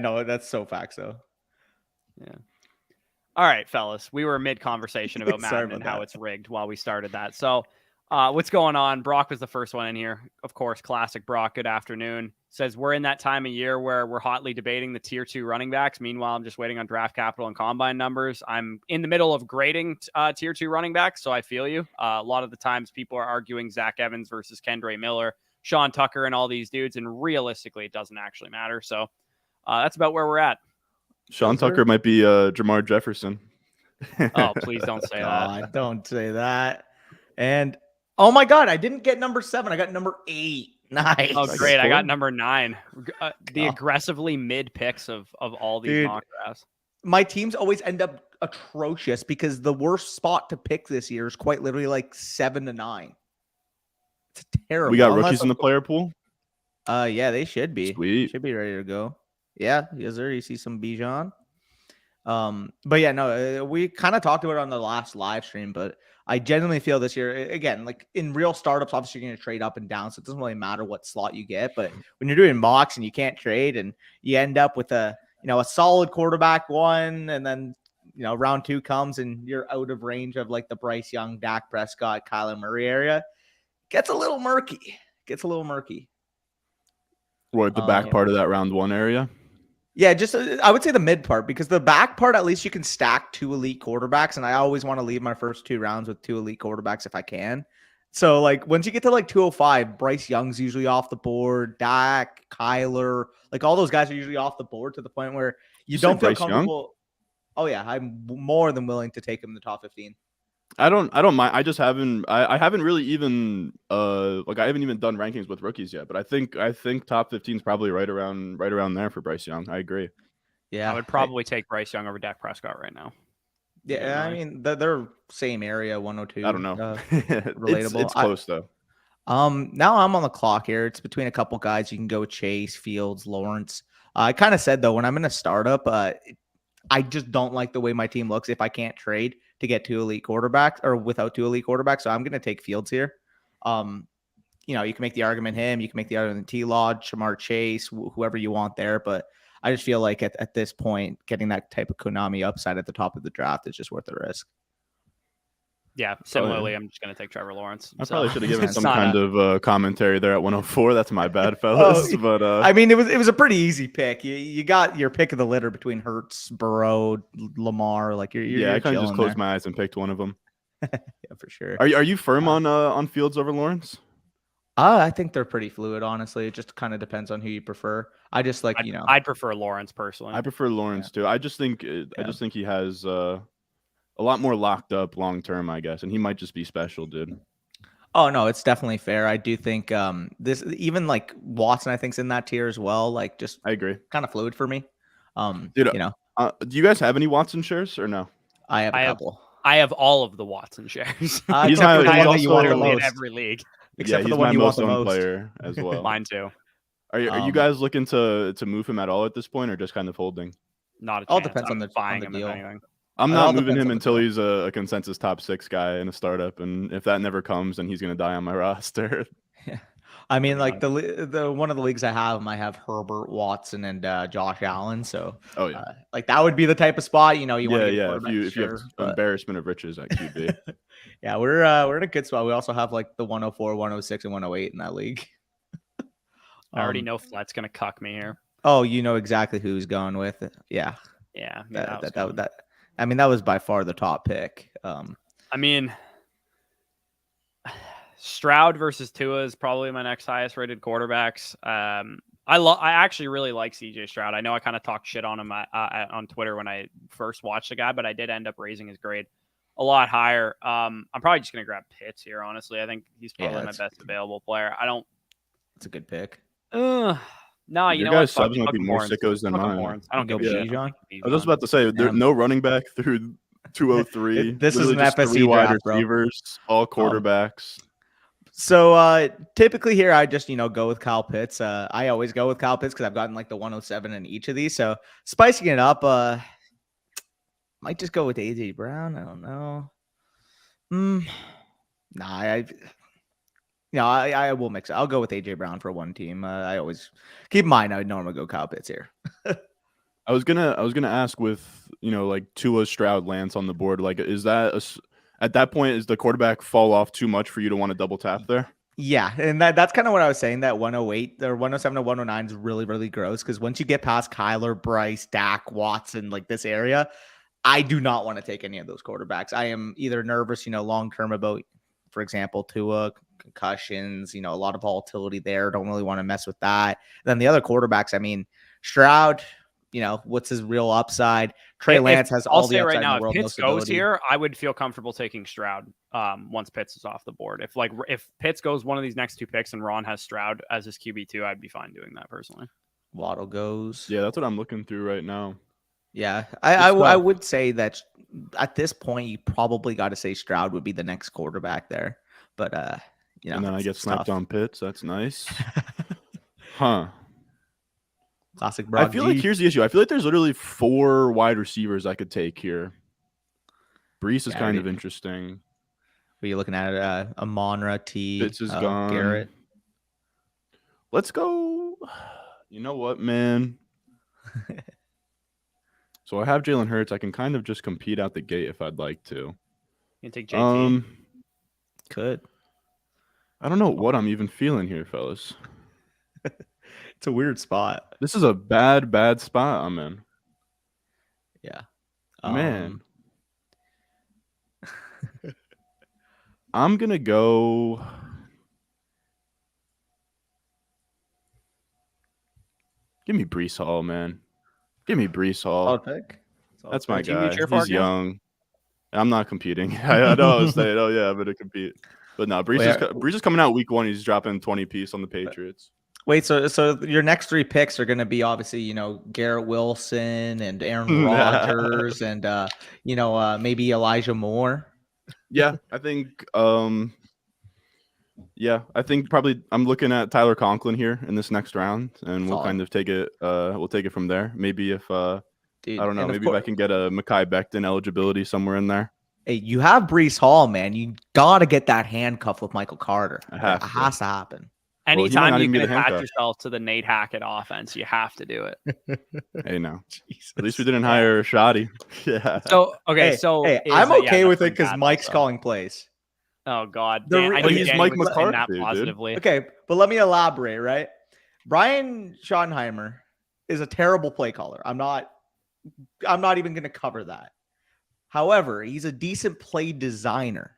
know that's so facts though. Yeah. All right, fellas. We were mid-conversation about Madden and how that. it's rigged while we started that. So, what's going on? Brock was the first one in here. Of course, classic Brock. Good afternoon. Says we're in that time of year where we're hotly debating the tier 2 running backs. Meanwhile, I'm just waiting on draft capital and combine numbers. I'm in the middle of grading tier 2 running backs, so I feel you. A lot of the times people are arguing Zach Evans versus Kendra Miller, Sean Tucker, and all these dudes, and realistically, it doesn't actually matter. So that's about where we're at. Sean Tucker might be Jamar Jefferson. Oh, please don't say that. Don't say that. And oh my God, I didn't get number 7. I got number 8. Nice. Oh, great. I got number 9. The aggressively mid picks of all these mock drafts. My teams always end up atrocious because the worst spot to pick this year is quite literally like 7 to 9. It's terrible. We got rookies in the player pool. Yeah, they should be. Sweet. Should be ready to go. Yeah, yes, sir. You see some Bijan. But yeah, no, we kind of talked about it on the last live stream, but I genuinely feel this year, again, like in real startups, obviously you're going to trade up and down, so it doesn't really matter what slot you get. But when you're doing mocks and you can't trade, and you end up with a solid quarterback one, and then round 2 comes and you're out of range of like the Bryce Young, Dak Prescott, Kyler Murray area, gets a little murky. What, the back part of that round 1 area? Yeah, just I would say the mid part, because the back part, at least you can stack 2 elite quarterbacks, and I always want to leave my first 2 rounds with 2 elite quarterbacks if I can. So like once you get to like 205, Bryce Young's usually off the board, Dak, Kyler, like all those guys are usually off the board to the point where you don't feel comfortable. Young? Oh yeah, I'm more than willing to take him in the top 15. I don't mind. I just haven't. I haven't really even I haven't even done rankings with rookies yet. But I think top 15 is probably right around there for Bryce Young. I agree. Yeah, I would probably take Bryce Young over Dak Prescott right now. Yeah, I mean they're same area, 102. I don't know. Relatable. It's close though. Now I'm on the clock here. It's between a couple guys. You can go Chase, Fields, Lawrence. I kind of said though, when I'm in a startup, I just don't like the way my team looks if I can't trade to get 2 elite quarterbacks or without 2 elite quarterbacks. So I'm going to take Fields here. You can make the argument him, you can make the argument T-Law, Ja'Marr Chase, whoever you want there. But I just feel like at this point, getting that type of Konami upside at the top of the draft is just worth the risk. Yeah, similarly, I'm just going to take Trevor Lawrence. I probably should have given some kind of commentary there at 104. That's my bad, fellas. But I mean, it was a pretty easy pick. You got your pick of the litter between Hurts, Burrow, Lamar. Like you're I kind of just closed my eyes and picked one of them. Yeah, for sure. Are you firm on Fields over Lawrence? I think they're pretty fluid, honestly. It just kind of depends on who you prefer. I just like I'd prefer Lawrence personally. I prefer Lawrence too. I just think he has a lot more locked up long term, I guess, and he might just be special, dude. Oh no, it's definitely fair. I do think this, even like Watson, I think's in that tier as well. Like, just I agree, kind of fluid for me. Dude, do you guys have any Watson shares or no? I have a couple. I have all of the Watson shares. He's also in every league. Except for he's the one my you most want the owned most. player as well. Mine too. Are you guys looking to move him at all at this point, or just kind of holding? Not a chance. All depends on the deal. I'm not moving him until he's a consensus top 6 guy in a startup, and if that never comes, then he's going to die on my roster. Yeah. I mean, like the one of the leagues I have Herbert, Watson, and Josh Allen. So, like that would be the type of spot you want to get. If you have embarrassment of riches at QB. Yeah, we're in a good spot. We also have like the 104, 106, and 108 in that league. I already know Flet's going to cuck me here. Oh, you know exactly who he's going with. Yeah. Yeah. I mean, that was by far the top pick. I mean, Stroud versus Tua is probably my next highest rated quarterbacks. I actually really like CJ Stroud. I know I kind of talked shit on him on Twitter when I first watched the guy, but I did end up raising his grade a lot higher. I'm probably just going to grab Pitts here, honestly. I think he's probably my best available player. It's a good pick. No, your guys' subs might be more sickos than mine. I don't go Bijan. I was just about to say, there's no running back through 203. This is an FSC wide draft, receivers, all quarterbacks. So typically here, I just go with Kyle Pitts. I always go with Kyle Pitts because I've gotten like the 107 in each of these. So spicing it up, might just go with AJ Brown. I don't know. I will mix it. I'll go with AJ Brown for one team. I always keep in mind I would normally go Kyle Pitts here. I was gonna ask with like Tua, Stroud, Lance on the board. Like, is that at that point is the quarterback fall off too much for you to want to double tap there? Yeah, and that's kind of what I was saying. That 108 or 107 to 109 is really, really gross because once you get past Kyler, Bryce, Dak, Watson, like this area, I do not want to take any of those quarterbacks. I am either nervous, long term about, for example, Tua, concussions, a lot of volatility there. Don't really want to mess with that. Then the other quarterbacks, I mean, Stroud, what's his real upside? Trey Lance has all the upside in the world. If Pitts goes here, I would feel comfortable taking Stroud once Pitts is off the board. If Pitts goes one of these next two picks and Ron has Stroud as his QB2, I'd be fine doing that personally. Waddle goes. Yeah, that's what I'm looking through right now. Yeah, I would say that at this point, you probably got to say Stroud would be the next quarterback there. But, and then I get snapped on Pitts. That's nice. Huh. Classic Brock I feel like here's the issue. I feel like there's literally 4 wide receivers I could take here. Brees is kind of interesting. Are you looking at Amonra, T? Pitts is gone. Garrett. Let's go. You know what, man? So I have Jalen Hurts. I can kind of just compete out the gate if I'd like to. You can take JT. Could. I don't know what I'm even feeling here, fellas. It's a weird spot. This is a bad spot I'm in. Yeah. Man. I'm going to go. Give me Breece Hall, man. Give me Breece Hall. I'll pick. That's my guy. He's young. I'm not competing. I know I was saying, oh, yeah, I'm going to compete. But no, Breece is coming out week 1. He's dropping 20 piece on the Patriots. Wait, so your next 3 picks are going to be obviously, Garrett Wilson and Aaron Rodgers and, maybe Elijah Moore. Yeah, I think probably I'm looking at Tyler Conklin here in this next round, and we'll kind of take it. We'll take it from there. Maybe if I don't know, maybe if I can get a Mekhi Becton eligibility somewhere in there. Hey, you have Breece Hall, man. You got to get that handcuff with Michael Carter. It has to happen. Anytime you can attach yourself to the Nate Hackett offense, you have to do it. Hey, now. At least we didn't hire Shoddy. Yeah. So, okay. I'm okay with it because Mike's calling plays. Oh, God. He's Mike McCarthy, positively. Okay, but let me elaborate, right? Brian Schottenheimer is a terrible play caller. I'm not even going to cover that. However, he's a decent play designer.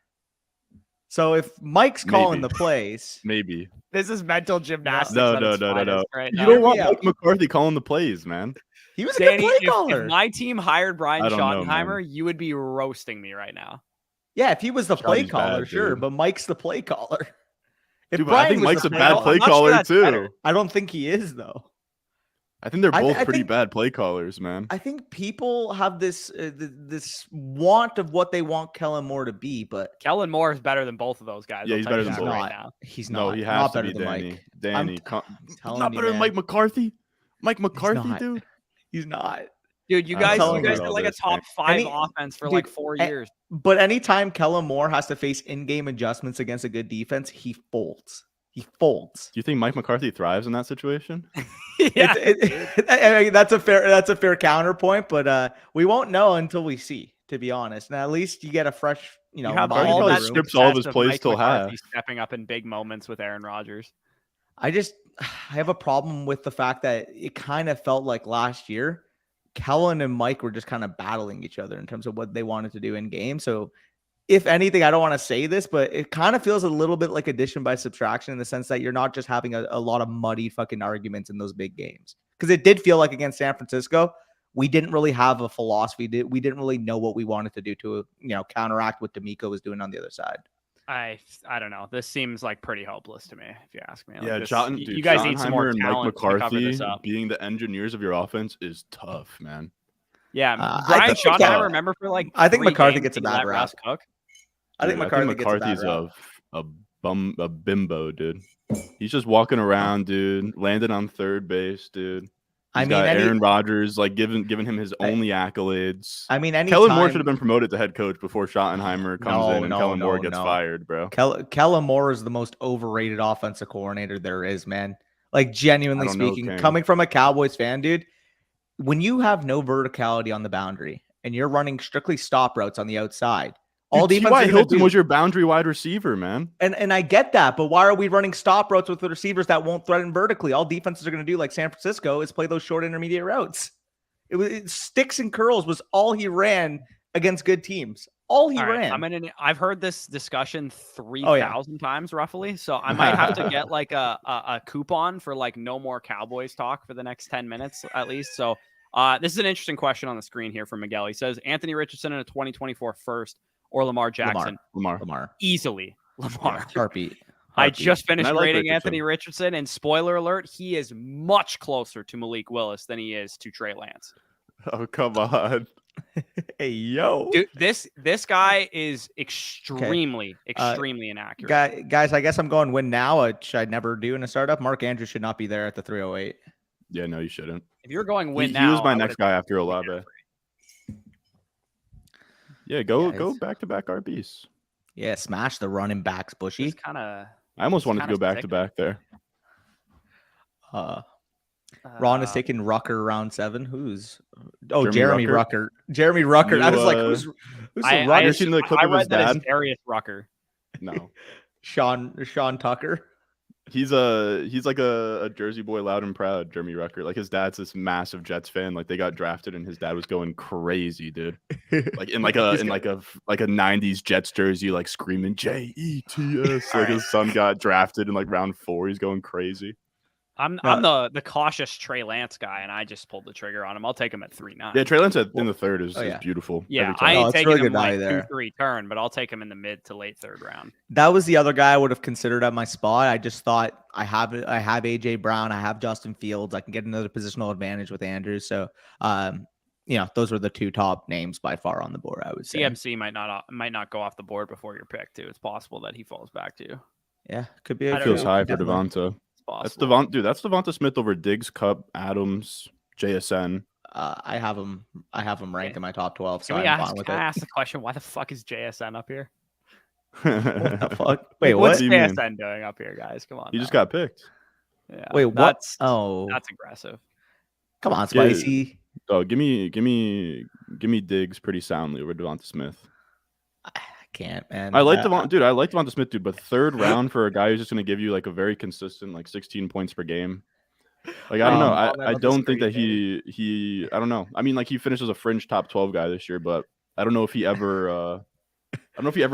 So if Mike's calling the plays, maybe this is mental gymnastics. No. Right you don't want Mike McCarthy calling the plays, man. He was a good play caller. If my team hired Brian Schottenheimer, you would be roasting me right now. Yeah, if he was the play caller, sure, but Mike's the play caller. I think Mike's a bad play caller too. Better. I don't think he is though. I think they're both pretty bad play callers, man. I think people have this want of what they want Kellen Moore to be, but Kellen Moore is better than both of those guys. Yeah, he's better than both. Right now. He's not. No, he has to be better Danny. than Mike. Danny, not better than Mike McCarthy. Mike McCarthy, dude. He's not. Dude, you guys are like a top 5 offense for like 4 years. But anytime Kellen Moore has to face in-game adjustments against a good defense, he folds. He folds. Do you think Mike McCarthy thrives in that situation? Yeah, I mean, that's a fair counterpoint, but we won't know until we see. To be honest, and at least you get a fresh, you have all that scripts all of his plays still have. Stepping up in big moments with Aaron Rodgers. I have a problem with the fact that it kind of felt like last year, Kellen and Mike were just kind of battling each other in terms of what they wanted to do in game. So if anything, I don't want to say this, but it kind of feels a little bit like addition by subtraction in the sense that you're not just having a lot of muddy fucking arguments in those big games. Because it did feel like against San Francisco, we didn't really have a philosophy. We didn't really know what we wanted to do to, counteract what D'Amico was doing on the other side. I don't know. This seems like pretty hopeless to me, if you ask me. Yeah, you guys need some more talent Mike to cover this McCarthy up. being the engineers of your offense is tough, man. Yeah, Brian Schottenheimer, remember for like I think McCarthy games, gets a bad rap. I think McCarthy's a bimbo, dude. He's just walking around, dude. Landed on third base, dude. He's got Aaron Rodgers like giving him his only accolades. I mean, Kellen Moore should have been promoted to head coach before Schottenheimer comes in and Kellen Moore gets fired, bro. Kellen Moore is the most overrated offensive coordinator there is, man. Like genuinely speaking, coming from a Cowboys fan, dude. when you have no verticality on the boundary and you're running strictly stop routes on the outside, all defense. T.Y. Hilton was your boundary wide receiver, man. And I get that, but why are we running stop routes with the receivers that won't threaten vertically? All defenses are going to do, like San Francisco, is play those short intermediate routes. It sticks and curls was all he ran against good teams. All he ran. I've heard this discussion 3,000 times roughly, so I might have to get like a coupon for like no more Cowboys talk for the next 10 minutes at least. So this is an interesting question on the screen here from Miguel. He says Anthony Richardson in a 2024 first or Lamar Jackson. Lamar. Easily Lamar. Yeah, heartbeat. I just finished rating Anthony Richardson, and spoiler alert, he is much closer to Malik Willis than he is to Trey Lance. Oh, come on. Hey, yo. Dude, this guy is extremely inaccurate. Guys, I guess I'm going win now, which I never do in a startup. Mark Andrews should not be there at the 308. Yeah, no, you shouldn't. If you're going win now. He was my next guy after Olave. Yeah, go back-to-back RBs. Yeah, smash the running backs, Bushy. I almost wanted to go back-to-back there. Ron is taking Rucker round 7. Who's Jeremy Rucker? Jeremy Rucker. I was like, who's the Rucker? You seen the clip of his dad? Darius Rucker. No. Sean Tucker. He's like a Jersey boy, loud and proud. Jeremy Rucker. Like his dad's this massive Jets fan. Like they got drafted, and his dad was going crazy, dude. Like in like a 90s Jets jersey, like screaming JETS. Like his son got drafted in like round 4. He's going crazy. I'm the cautious Trey Lance guy, and I just pulled the trigger on him. I'll take him at 3-9. Yeah, Trey Lance in the 3rd is beautiful. Yeah, I ain't taking him like 2-3 turn, but I'll take him in the mid to late 3rd round. That was the other guy I would have considered at my spot. I just thought I have AJ Brown, I have Justin Fields, I can get another positional advantage with Andrews. So, those were the 2 top names by far on the board. I would say CMC might not go off the board before your pick too. It's possible that he falls back to you. Yeah, could be. It feels high for Devonta. That's Devonta Smith over Diggs, Cup, Adams, JSN. I have him ranked in my top 12. So can I ask the question? Why the fuck is JSN up here? What the fuck? Wait, what's JSN doing up here, guys? Come on. He just got picked. Yeah. Wait, what? That's aggressive. Come on, Spicy. Oh, give me Diggs pretty soundly over Devonta Smith. Can't, man. I like Devonta Smith, dude, but 3rd round for a guy who's just going to give you like a very consistent like 16 points per game. Like I don't know. I don't think that he I don't know. I mean, like he finishes a fringe top 12 guy this year, but I don't know if he ever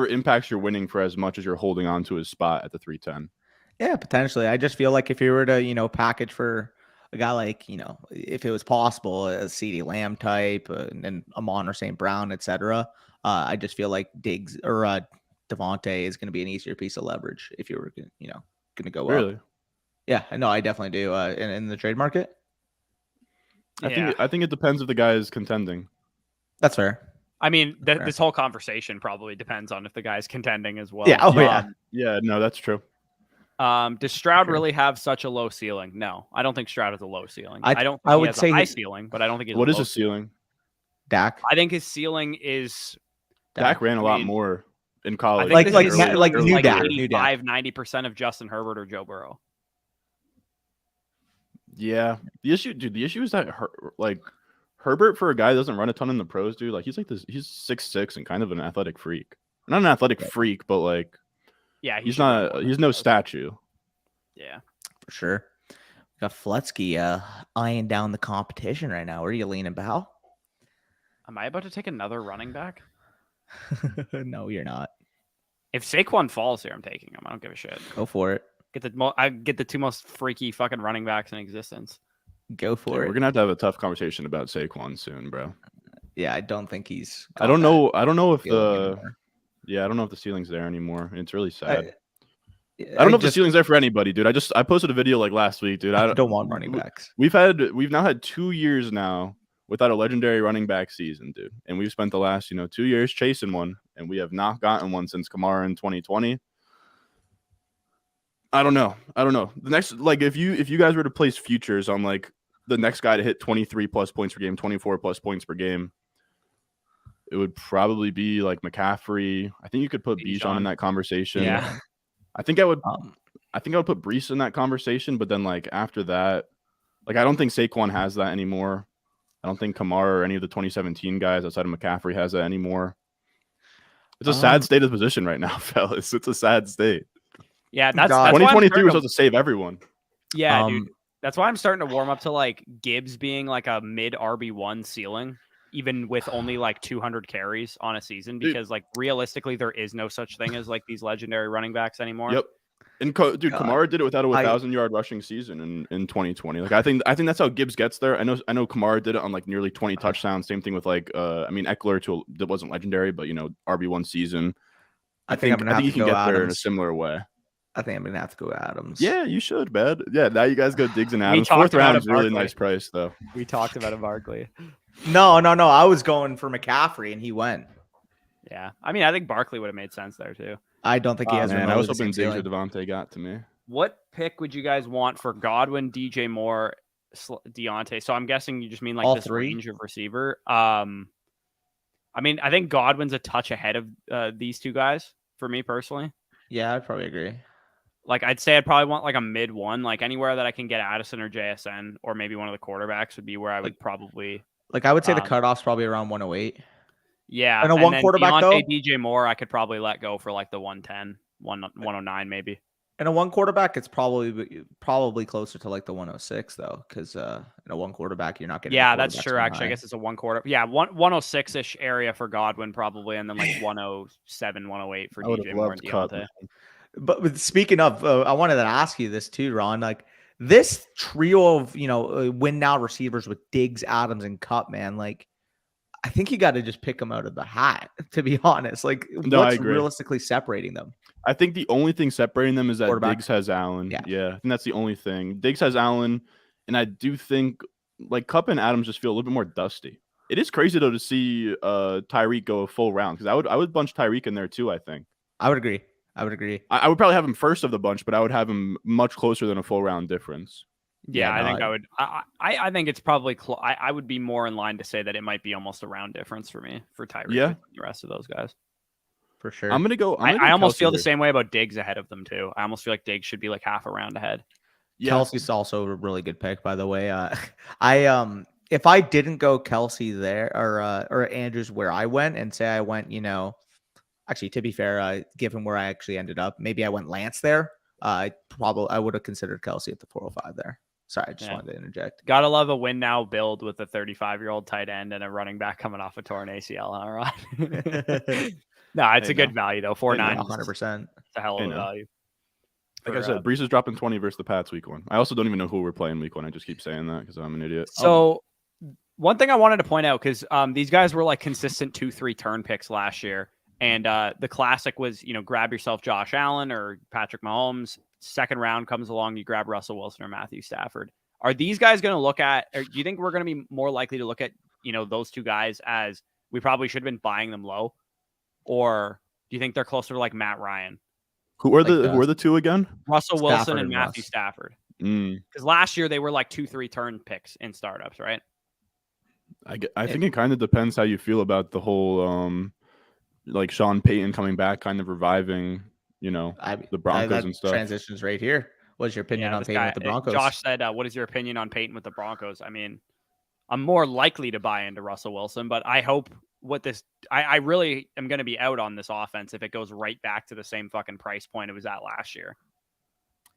impacts your winning for as much as you're holding on to his spot at the 310. Yeah, potentially. I just feel like if you were to, package for a guy like, if it was possible, a CeeDee Lamb type and Amon or St. Brown, etc. I just feel like Diggs or Devontae is going to be an easier piece of leverage if you were, going to go really? Up. Yeah, no, I definitely do. In the trade market, I think it depends if the guy is contending. That's fair. I mean, this whole conversation probably depends on if the guy's contending as well. Yeah. Oh, yeah. Yeah. No, that's true. Does Stroud really have such a low ceiling? No, I don't think Stroud has a low ceiling. I would say a high ceiling, but I don't think he's what is a ceiling? Dak. I think his ceiling is Dak ran a lot more in college. Like new Dak, 90% of Justin Herbert or Joe Burrow. Yeah, the issue is that Herbert for a guy that doesn't run a ton in the pros, dude. Like he's 6'6" and kind of an athletic freak. Not an athletic freak, but like he's no statue. Yeah, for sure. We got Fletsky eyeing down the competition right now. Where are you leaning, Bao? Am I about to take another running back? No, you're not. If Saquon falls here, I'm taking him. I don't give a shit. Go for it. I get the 2 most freaky fucking running backs in existence. Go for it. We're gonna have to have a tough conversation about Saquon soon, bro. Yeah, I don't think he's. I don't know if the ceiling's there anymore. It's really sad. I don't know if the ceiling's there for anybody, dude. I posted a video like last week, dude. I don't want running backs. We've now had 2 years now without a legendary running back season, dude. And we've spent the last 2 years chasing one, and we have not gotten one since Kamara in 2020. I don't know. The next, if you guys were to place futures on the next guy to hit 23 plus points per game, 24 plus points per game, it would probably be McCaffrey. I think you could put Bijan in that conversation. Yeah. I think I would put Brees in that conversation, but then after that, I don't think Saquon has that anymore. I don't think Kamara or any of the 2017 guys outside of McCaffrey has that anymore. It's a sad state of the position right now, fellas. It's a sad state. Yeah, that's 2023 was supposed to save everyone. Yeah, dude. That's why I'm starting to warm up to like Gibbs being like a mid RB1 ceiling, even with only like 200 carries on a season, because like realistically, there is no such thing as like these legendary running backs anymore. Yep. And Kamara did it without a 1,000-yard rushing season in 2020. Like I think that's how Gibbs gets there. I know Kamara did it on like nearly 20 touchdowns. Same thing with like Eckler that wasn't legendary, but RB1 season. I think you can get there in a similar way. I think I'm gonna have to go Adams. Yeah, you should, man. Yeah, now you guys go Diggs and Adams. Fourth round is really nice price though. We talked about a Barkley. No. I was going for McCaffrey and he went. Yeah, I mean, I think Barkley would have made sense there too. I don't think he has. I was hoping Diggs or Devontae got to me. What pick would you guys want for Godwin, DJ Moore, Deontay? So I'm guessing you just mean like all this three range of receiver. I mean, I think Godwin's a touch ahead of these two guys for me personally. Yeah, I'd probably agree. Like I'd say I'd probably want like a mid one, like anywhere that I can get Addison or JSN or maybe one of the quarterbacks would be where I would probably. Like I would say the cutoff's probably around 108. Yeah, and one quarterback Deontay, DJ Moore, I could probably let go for like the 110, 109 maybe. And a one quarterback, it's probably closer to like the 106 though, because in a one quarterback you're not getting. Yeah, that's true. Actually, I guess it's a one quarter. Yeah, 106 ish area for Godwin probably, and then like 107, 108 for DJ Moore and Deontay. But speaking of, I wanted to ask you this too, Ron. Like this trio of win now receivers with Diggs, Adams, and Kupp, man. Like I think you got to just pick them out of the hat. To be honest, like what's realistically separating them? I think the only thing separating them is that Diggs has Allen. Yeah, I think that's the only thing. Diggs has Allen, and I do think like Kupp and Adams just feel a little bit more dusty. It is crazy though to see Tyreek go a full round because I would bunch Tyreek in there too. I think I would agree. I would probably have him first of the bunch, but I would have him much closer than a full round difference. Yeah, I think I would. I think it's probably I would be more in line to say that it might be almost a round difference for me for Tyreek and the rest of those guys. For sure. I'm gonna go. I almost feel the same way about Diggs ahead of them too. I almost feel like Diggs should be like half a round ahead. Yeah. Kelsey's also a really good pick, by the way. If I didn't go Kelsey there or Andrews where I went and say I went, actually to be fair, given where I actually ended up, maybe I went Lance there. I would have considered Kelsey at the 405 there. Sorry, I just wanted to interject. Gotta love a win now build with a 35-year-old tight end and a running back coming off a torn ACL. All right. No, it's a good value though. 4.9, 100%. It's a hell of a value. Like I said, Brees is dropping 20 versus the Pats week 1. I also don't even know who we're playing week 1. I just keep saying that because I'm an idiot. So one thing I wanted to point out, because these guys were like consistent 2-3 turn picks last year. And the classic was, grab yourself Josh Allen or Patrick Mahomes. Second round comes along, you grab Russell Wilson or Matthew Stafford. Are these guys going to look at, or do you think we're going to be more likely to look at, those two guys as we probably should have been buying them low? Or do you think they're closer to like Matt Ryan? Who are the two again? Russell Wilson and Matthew Stafford. Because last year they were like 2-3 turn picks in startups, right? I think it kind of depends how you feel about the whole like Sean Payton coming back, kind of reviving, the Broncos and stuff. Transitions right here. What's your opinion on Payton with the Broncos? Josh said, what is your opinion on Payton with the Broncos? I mean, I'm more likely to buy into Russell Wilson, but I hope I really am going to be out on this offense if it goes right back to the same fucking price point it was at last year.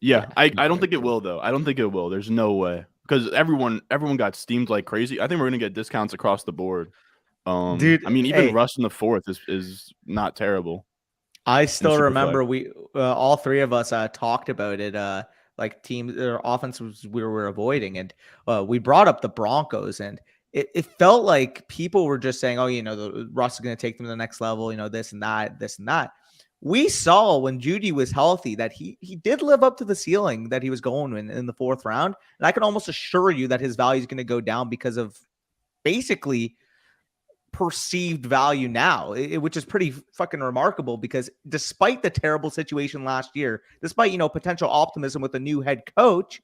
Yeah, I don't think it will, though. I don't think it will. There's no way. Because everyone got steamed like crazy. I think we're going to get discounts across the board. Dude, I mean, even Russ in the 4th is not terrible. I still remember we all three of us talked about it. Like teams or offenses we were avoiding, and we brought up the Broncos, and it felt like people were just saying, "Oh, the Russ is going to take them to the next level." This and that. We saw when Judy was healthy that he did live up to the ceiling that he was going in the 4th round, and I can almost assure you that his value is going to go down because of basically perceived value now, which is pretty fucking remarkable because despite the terrible situation last year, despite, potential optimism with a new head coach,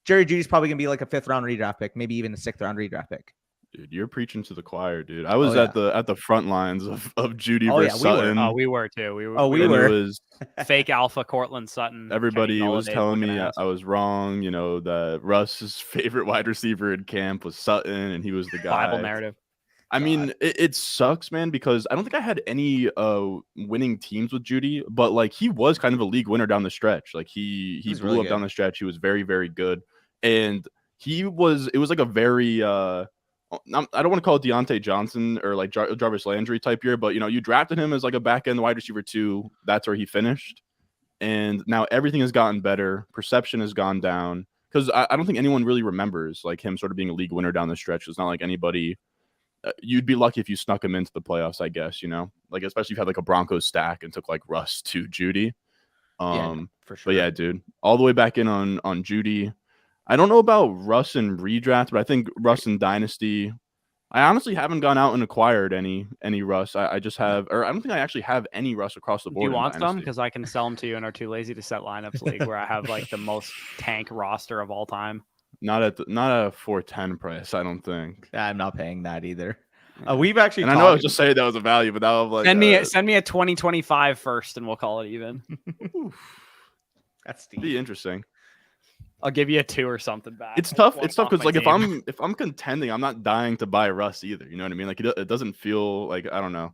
Jerry Judy's probably going to be like a 5th round redraft pick, maybe even a 6th round redraft pick. Dude, you're preaching to the choir, dude. I was at the front lines of Judy versus Sutton. We were too. We were. It was fake alpha Cortland Sutton. Everybody was telling me I was wrong. You know, that Russ's favorite wide receiver in camp was Sutton, and he was the guy. Bible narrative. I mean, it sucks, man, because I don't think I had any winning teams with Judy, but like he was kind of a league winner down the stretch. Like he blew really up down the stretch. He was very, very good, and it was like a very I don't want to call it Deontay Johnson or like Jarvis Landry type year, but you know, you drafted him as like a back end wide receiver 2. That's where he finished. And now everything has gotten better. Perception has gone down because I don't think anyone really remembers like him sort of being a league winner down the stretch. It's not like anybody, you'd be lucky if you snuck him into the playoffs, I guess, you know, like especially if you had like a Broncos stack and took like Russ to Judy. For sure. But yeah, dude, all the way back in on Judy. I don't know about Russ and redraft, but I think Russ and Dynasty. I honestly haven't gone out and acquired any Russ. I just have, or I don't think I actually have any Russ across the board. Do you want some? Because I can sell them to you in our Too Lazy to Set lineups league, where I have like the most tank roster of all time. Not at a 410 price, I don't think. I'm not paying that either. We've actually. And I know I was just saying that was a value, but now I'm like, send me a 2025 first, and we'll call it even. That's steep. Be interesting. I'll give you a 2 or something back. It's tough. It's tough because like if I'm contending, I'm not dying to buy Russ either. You know what I mean? Like it doesn't feel like, I don't know.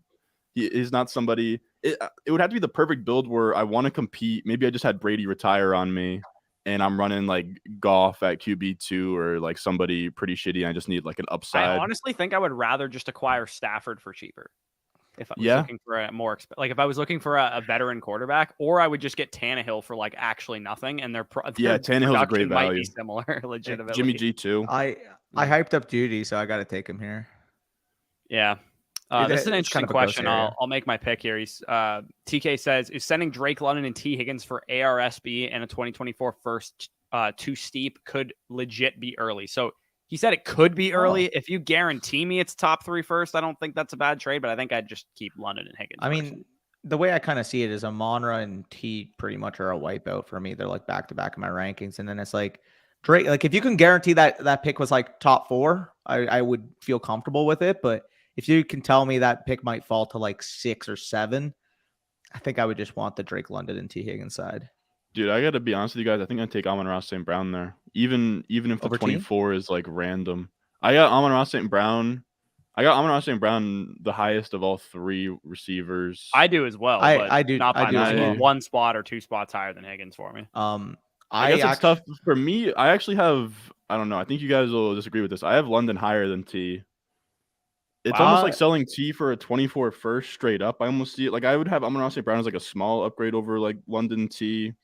He's not somebody. It would have to be the perfect build where I want to compete. Maybe I just had Brady retire on me, and I'm running like Goff at QB2 or like somebody pretty shitty. And I just need like an upside. I honestly think I would rather just acquire Stafford for cheaper. If I was looking for a more if I was looking for a veteran quarterback, or I would just get Tannehill for like actually nothing, and their Tannehill's a great value. Might be similar, legitimately. Jimmy G too. I hyped up Judy, so I got to take him here. Yeah, this is an interesting question. I'll make my pick here. He's TK says, is sending Drake London and T Higgins for ARSB and a 2024 first too steep? Could legit be early. So he said it could be early. If you guarantee me it's top 3 first, I don't think that's a bad trade, but I think I'd just keep London and Higgins. I mean, the way I kind of see it is Amon-Ra and T pretty much are a wipeout for me. They're like back to back in my rankings. And then it's like Drake, like if you can guarantee that pick was like top 4, I would feel comfortable with it. But if you can tell me that pick might fall to like 6 or 7, I think I would just want the Drake London and T Higgins side. Dude, I got to be honest with you guys. I think I'd take Amon-Ra St. Brown there. Even if the 24 is like random. I got Amon-Ra St. Brown. The highest of all 3 receivers. I do as well. I do. Not by I do as well. 1 spot or 2 spots higher than Higgins for me. I guess it's tough for me. I actually have, I don't know. I think you guys will disagree with this. I have London higher than T. It's almost like selling T for a 24 first straight up. I almost see it. Like I would have Amon-Ra St. Brown as like a small upgrade over like London T.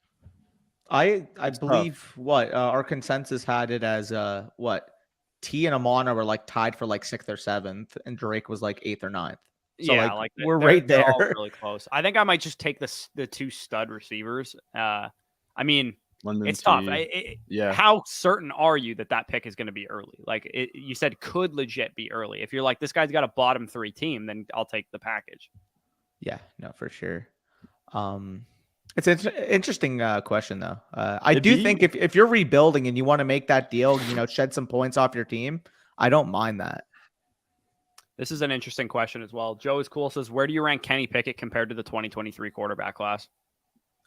I believe tough. Our consensus had it as T and Amon-Ra were like tied for like 6th or 7th, and Drake was like 8th or 9th. So like we're right there. All really close. I think I might just take the 2 stud receivers. I mean, London it's T. tough. How certain are you that pick is going to be early? Like you said, could legit be early. If you're like, this guy's got a bottom 3 team, then I'll take the package. Yeah, no, for sure. It's an interesting question, though. I do think if you're rebuilding and you want to make that deal, you know, shed some points off your team, I don't mind that. This is an interesting question as well. Joe is cool says, where do you rank Kenny Pickett compared to the 2023 quarterback class?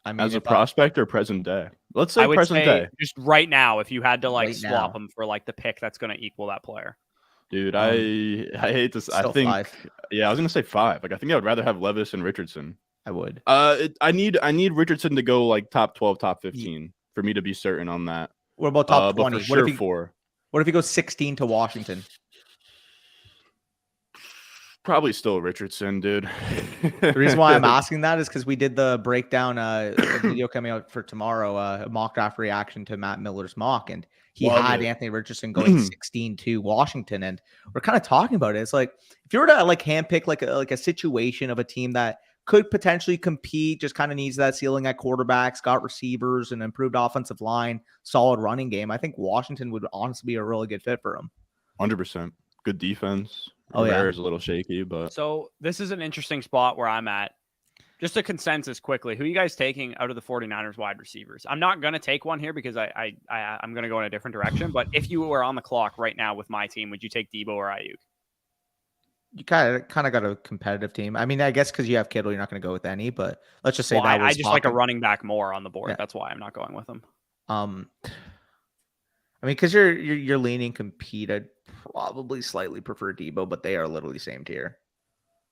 I mean, as a prospect or present day? Let's say present day. Just right now, if you had to like swap him for like the pick that's going to equal that player. Dude, I hate this. I think 5. Yeah, I was going to say 5. Like I think I would rather have Levis and Richardson. I would. I need Richardson to go like top 12, top 15 for me to be certain on that. What about top 20? For sure, what if he goes 16 to Washington? Probably still Richardson, dude. The reason why I'm asking that is because we did the breakdown video coming out for tomorrow, a mock draft reaction to Matt Miller's mock, and he had Anthony Richardson going 16 to Washington, and we're kind of talking about it. It's like if you were to like handpick like a situation of a team that could potentially compete, just kind of needs that ceiling at quarterbacks, got receivers, and improved offensive line, solid running game, I think Washington would honestly be a really good fit for him. 100%. Good defense. Oh, yeah. Is a little shaky, but so this is an interesting spot where I'm at. Just a consensus quickly. Who are you guys taking out of the 49ers wide receivers? I'm not going to take one here because I'm going to go in a different direction. But if you were on the clock right now with my team, would you take Debo or Ayuk? You kind of got a competitive team. I mean, I guess because you have Kittle, you're not going to go with any. But let's just say I just like a running back more on the board. Yeah. That's why I'm not going with him. I mean, because you're leaning compete, I'd probably slightly prefer Debo, but they are literally same tier.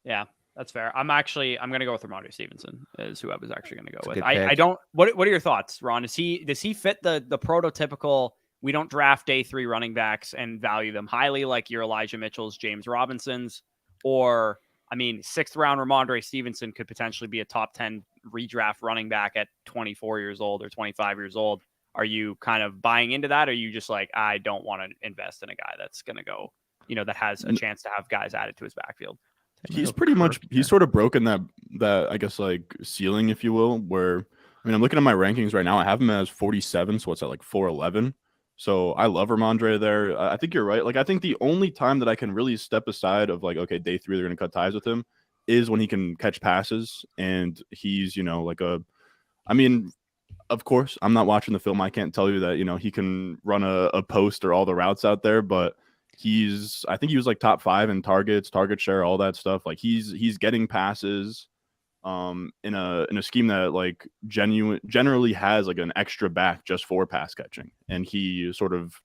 Yeah. That's fair. I'm going to go with Ramondre Stevenson is who I was actually going to go with. I don't. What are your thoughts, Ron? Does he fit the prototypical? We don't draft day 3 running backs and value them highly like your Elijah Mitchell's, James Robinson's, or I mean, 6th round Ramondre Stevenson could potentially be a top 10 redraft running back at 24 years old or 25 years old. Are you kind of buying into that? Or are you just like, I don't want to invest in a guy that's going to go, that has a chance to have guys added to his backfield? He's sort of broken that I guess like ceiling, if you will, where I mean I'm looking at my rankings right now. I have him as 47, so it's at like 411. So I love Ramondre there. I think you're right. Like I think the only time that I can really step aside of like, okay, day 3 they're gonna cut ties with him is when he can catch passes and he's I mean, of course I'm not watching the film. I can't tell you that he can run a post or all the routes out there, but I think he was like top 5 in targets, target share, all that stuff. Like he's getting passes in a scheme that like generally has like an extra back just for pass catching. And he sort of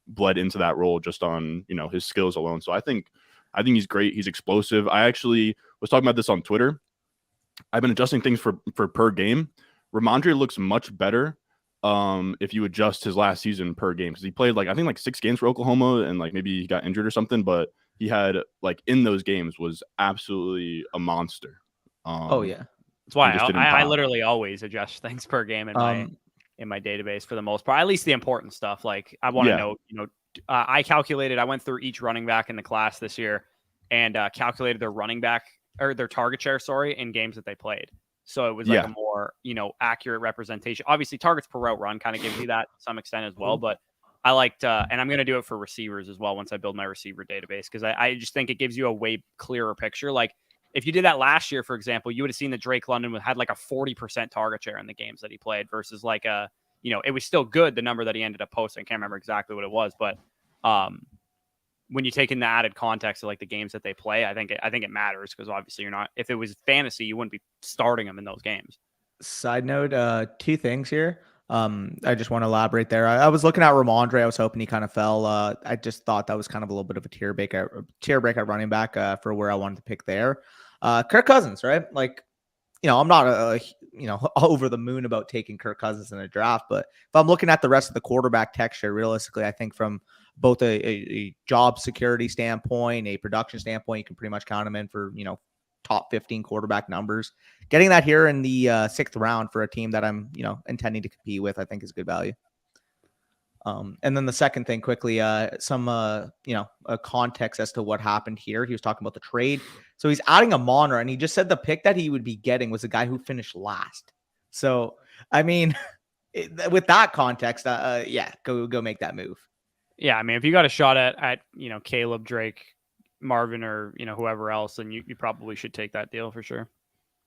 bled into that role just on, his skills alone. So I think he's great. He's explosive. I actually was talking about this on Twitter. I've been adjusting things for per game. Ramondre looks much better if you adjust his last season per game, because he played I think 6 games for Oklahoma and maybe he got injured or something, but he had in those games was absolutely a monster. Oh yeah, that's why I literally always adjust things per game in my database for the most part, at least the important stuff. Like I want to know, I went through each running back in the class this year and calculated their running back or their target share, in games that they played. So it was a more, accurate representation. Obviously, targets per route run kind of gives you that to some extent as well. But I liked, and I'm going to do it for receivers as well once I build my receiver database, because I just think it gives you a way clearer picture. Like if you did that last year, for example, you would have seen that Drake London had like a 40% target share in the games that he played versus it was still good, the number that he ended up posting. I can't remember exactly what it was, but when you take in the added context of the games that they play, I think it matters, because obviously you're not, if it was fantasy, you wouldn't be starting them in those games. Side note, 2 things here. I just want to elaborate there. I was looking at Ramondre. I was hoping he kind of fell. I just thought that was kind of a little bit of a tier break at running back for where I wanted to pick there. Kirk Cousins, right? I'm not over the moon about taking Kirk Cousins in a draft, but if I'm looking at the rest of the quarterback texture, realistically, I think from both a job security standpoint, a production standpoint, you can pretty much count him in for, top 15 quarterback numbers. Getting that here in the 6th round for a team that I'm, intending to compete with, I think is good value. And then the second thing quickly, some a context as to what happened here. He was talking about the trade. So he's adding a monitor, and he just said the pick that he would be getting was a guy who finished last. So, I mean, with that context, go make that move. Yeah, I mean, if you got a shot at Caleb, Drake, Marvin, or whoever else, then you probably should take that deal for sure.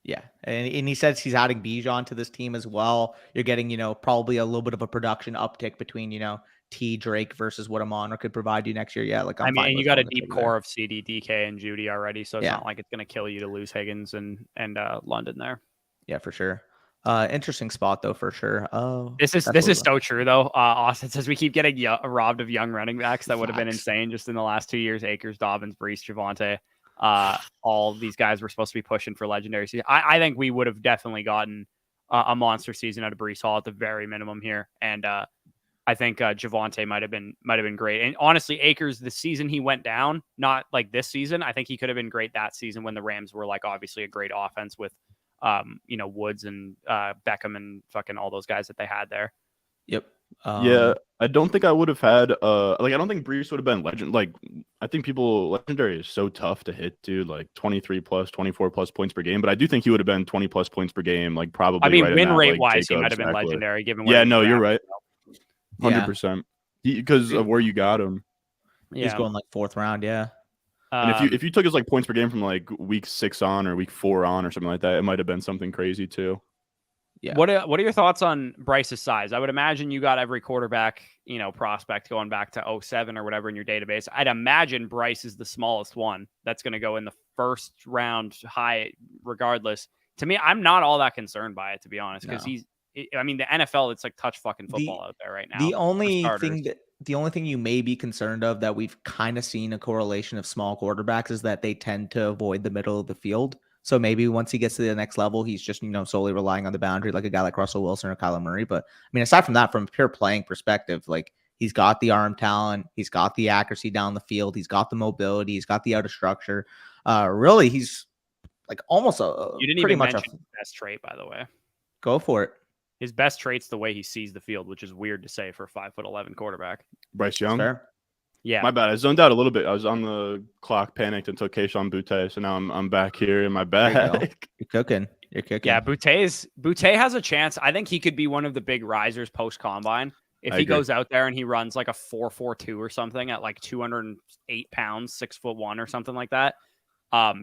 Yeah, and he says he's adding Bijan to this team as well. You're getting probably a little bit of a production uptick between T Drake versus what a monitor could provide you next year. Yeah, I mean, and you got a deep core of CD, DK, and Judy already, so it's not like it's going to kill you to lose Higgins and London there. Yeah, for sure. Interesting spot though, for sure. Oh, this is so true though. Austin says we keep getting robbed of young running backs. That would have been insane just in the last 2 years. Akers, Dobbins, Brees, Javonte, all these guys were supposed to be pushing for legendary season. I think we would have definitely gotten a monster season out of Brees Hall at the very minimum here, and I think Javonte might have been great. And honestly, Akers, the season he went down, not like this season, I think he could have been great that season when the Rams were obviously a great offense with Woods and Beckham and fucking all those guys that they had there. Yep. Yeah, I don't think I would have had I don't think Brees would have been legend. I think legendary is so tough to hit, dude. 23 plus, 24 plus points per game. But I do think he would have been 20 plus points per game. Probably. I mean, win rate wise, he might have been legendary. Given you're right. 100%. Because of where you got him. He's going 4th round. Yeah. And if you took his like points per game from like week 6 on or week 4 on or something like that, it might have been something crazy too. Yeah. What are your thoughts on Bryce's size? I would imagine you got every quarterback, prospect going back to 2007 or whatever in your database. I'd imagine Bryce is the smallest one that's going to go in the first round high regardless. To me, I'm not all that concerned by it, to be honest, because the NFL, it's like touch fucking football out there right now. The only thing you may be concerned of that we've kind of seen a correlation of small quarterbacks is that they tend to avoid the middle of the field. So maybe once he gets to the next level, he's just, solely relying on the boundary like a guy like Russell Wilson or Kyler Murray. But aside from that, from a pure playing perspective, like he's got the arm talent, he's got the accuracy down the field, he's got the mobility, he's got the out of structure. Really, he's like almost you didn't pretty even much mention his best trait, by the way. Go for it. His best trait's the way he sees the field, which is weird to say for a 5'11" quarterback. Bryce Young. Fair. Yeah, my bad. I zoned out a little bit. I was on the clock, panicked, and took Kayshon Boutte. So now I'm back here in my bag. You're cooking. Yeah, Boutte has a chance. I think he could be one of the big risers post combine if he goes out there and he runs like a 4.42 or something at like 208 pounds, 6'1" or something like that.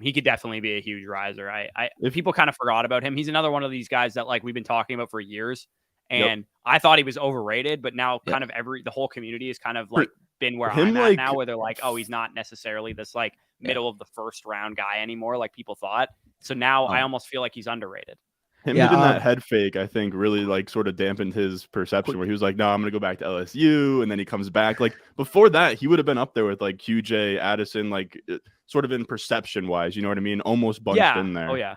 He could definitely be a huge riser. If people kind of forgot about him, he's another one of these guys that like we've been talking about for years, and I thought he was overrated, but now kind of the whole community is kind of like been where I'm at now, where they're like, oh, he's not necessarily this like middle of the first round guy anymore, like people thought. So now I almost feel like he's underrated. Him hitting that head fake, I think, really like sort of dampened his perception. Where he was like, "No, I'm gonna go back to LSU," and then he comes back. Like before that, he would have been up there with like QJ, Addison, like sort of in perception wise. You know what I mean? Almost bunched in there. Oh yeah.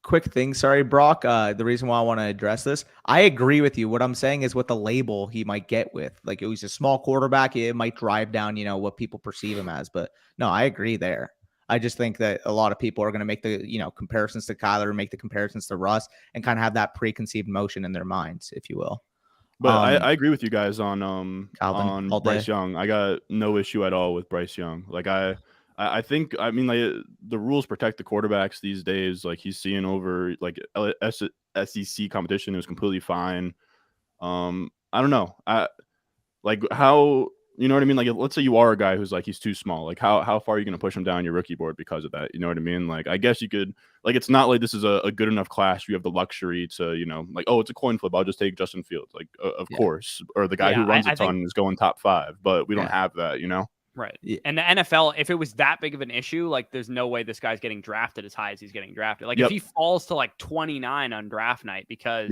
Quick thing, sorry, Brock. The reason why I want to address this, I agree with you. What I'm saying is what the label he might get with, like it was a small quarterback, it might drive down, what people perceive him as. But no, I agree there. I just think that a lot of people are going to make the, comparisons to Kyler, make the comparisons to Russ, and kind of have that preconceived notion in their minds, if you will. But I agree with you guys on Bryce Young. I got no issue at all with Bryce Young. Like I think, like the rules protect the quarterbacks these days. Like he's seeing over like SEC competition. It was completely fine. I don't know. How, you know what I mean? Like, let's say you are a guy who's like, he's too small. Like how far are you going to push him down your rookie board because of that? You know what I mean? Like, I guess you could, like, it's not like this is a good enough class. You have the luxury to, like, oh, it's a coin flip. I'll just take Justin Fields. Like, of course, or the guy who runs a ton is going top 5, but we don't have that, Right. Yeah. And the NFL, if it was that big of an issue, like there's no way this guy's getting drafted as high as he's getting drafted. Like if he falls to like 29 on draft night because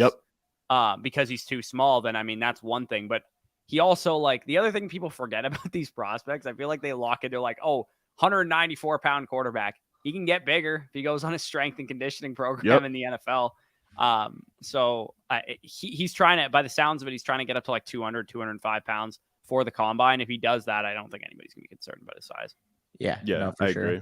he's too small, then that's one thing. But he also, like, the other thing people forget about these prospects, I feel like they lock into like, 194-pound quarterback. He can get bigger if he goes on a strength and conditioning program in the NFL. So he's trying to, by the sounds of it, he's trying to get up to like 200, 205 pounds for the combine. If he does that, I don't think anybody's gonna be concerned about his size. Yeah, I agree.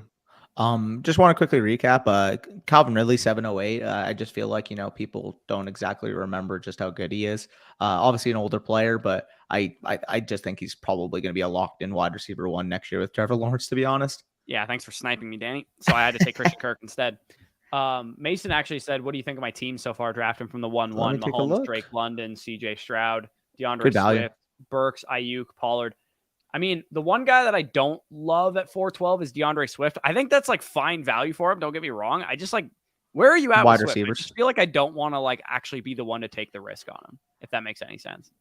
Just want to quickly recap. Calvin Ridley 708. I just feel like people don't exactly remember just how good he is. Obviously an older player, but I just think he's probably going to be a locked in wide receiver 1 next year with Trevor Lawrence, to be honest. Yeah, thanks for sniping me, Danny. So I had to take Christian Kirk instead. Mason actually said, "What do you think of my team so far? Drafting from the 1-1: Mahomes, Drake London, CJ Stroud, DeAndre Swift, Burks, Ayuk, Pollard." The one guy that I don't love at 412 is DeAndre Swift. I think that's like fine value for him. Don't get me wrong. I just like, where are you at wide with receivers? I just feel like I don't want to like actually be the one to take the risk on him, if that makes any sense.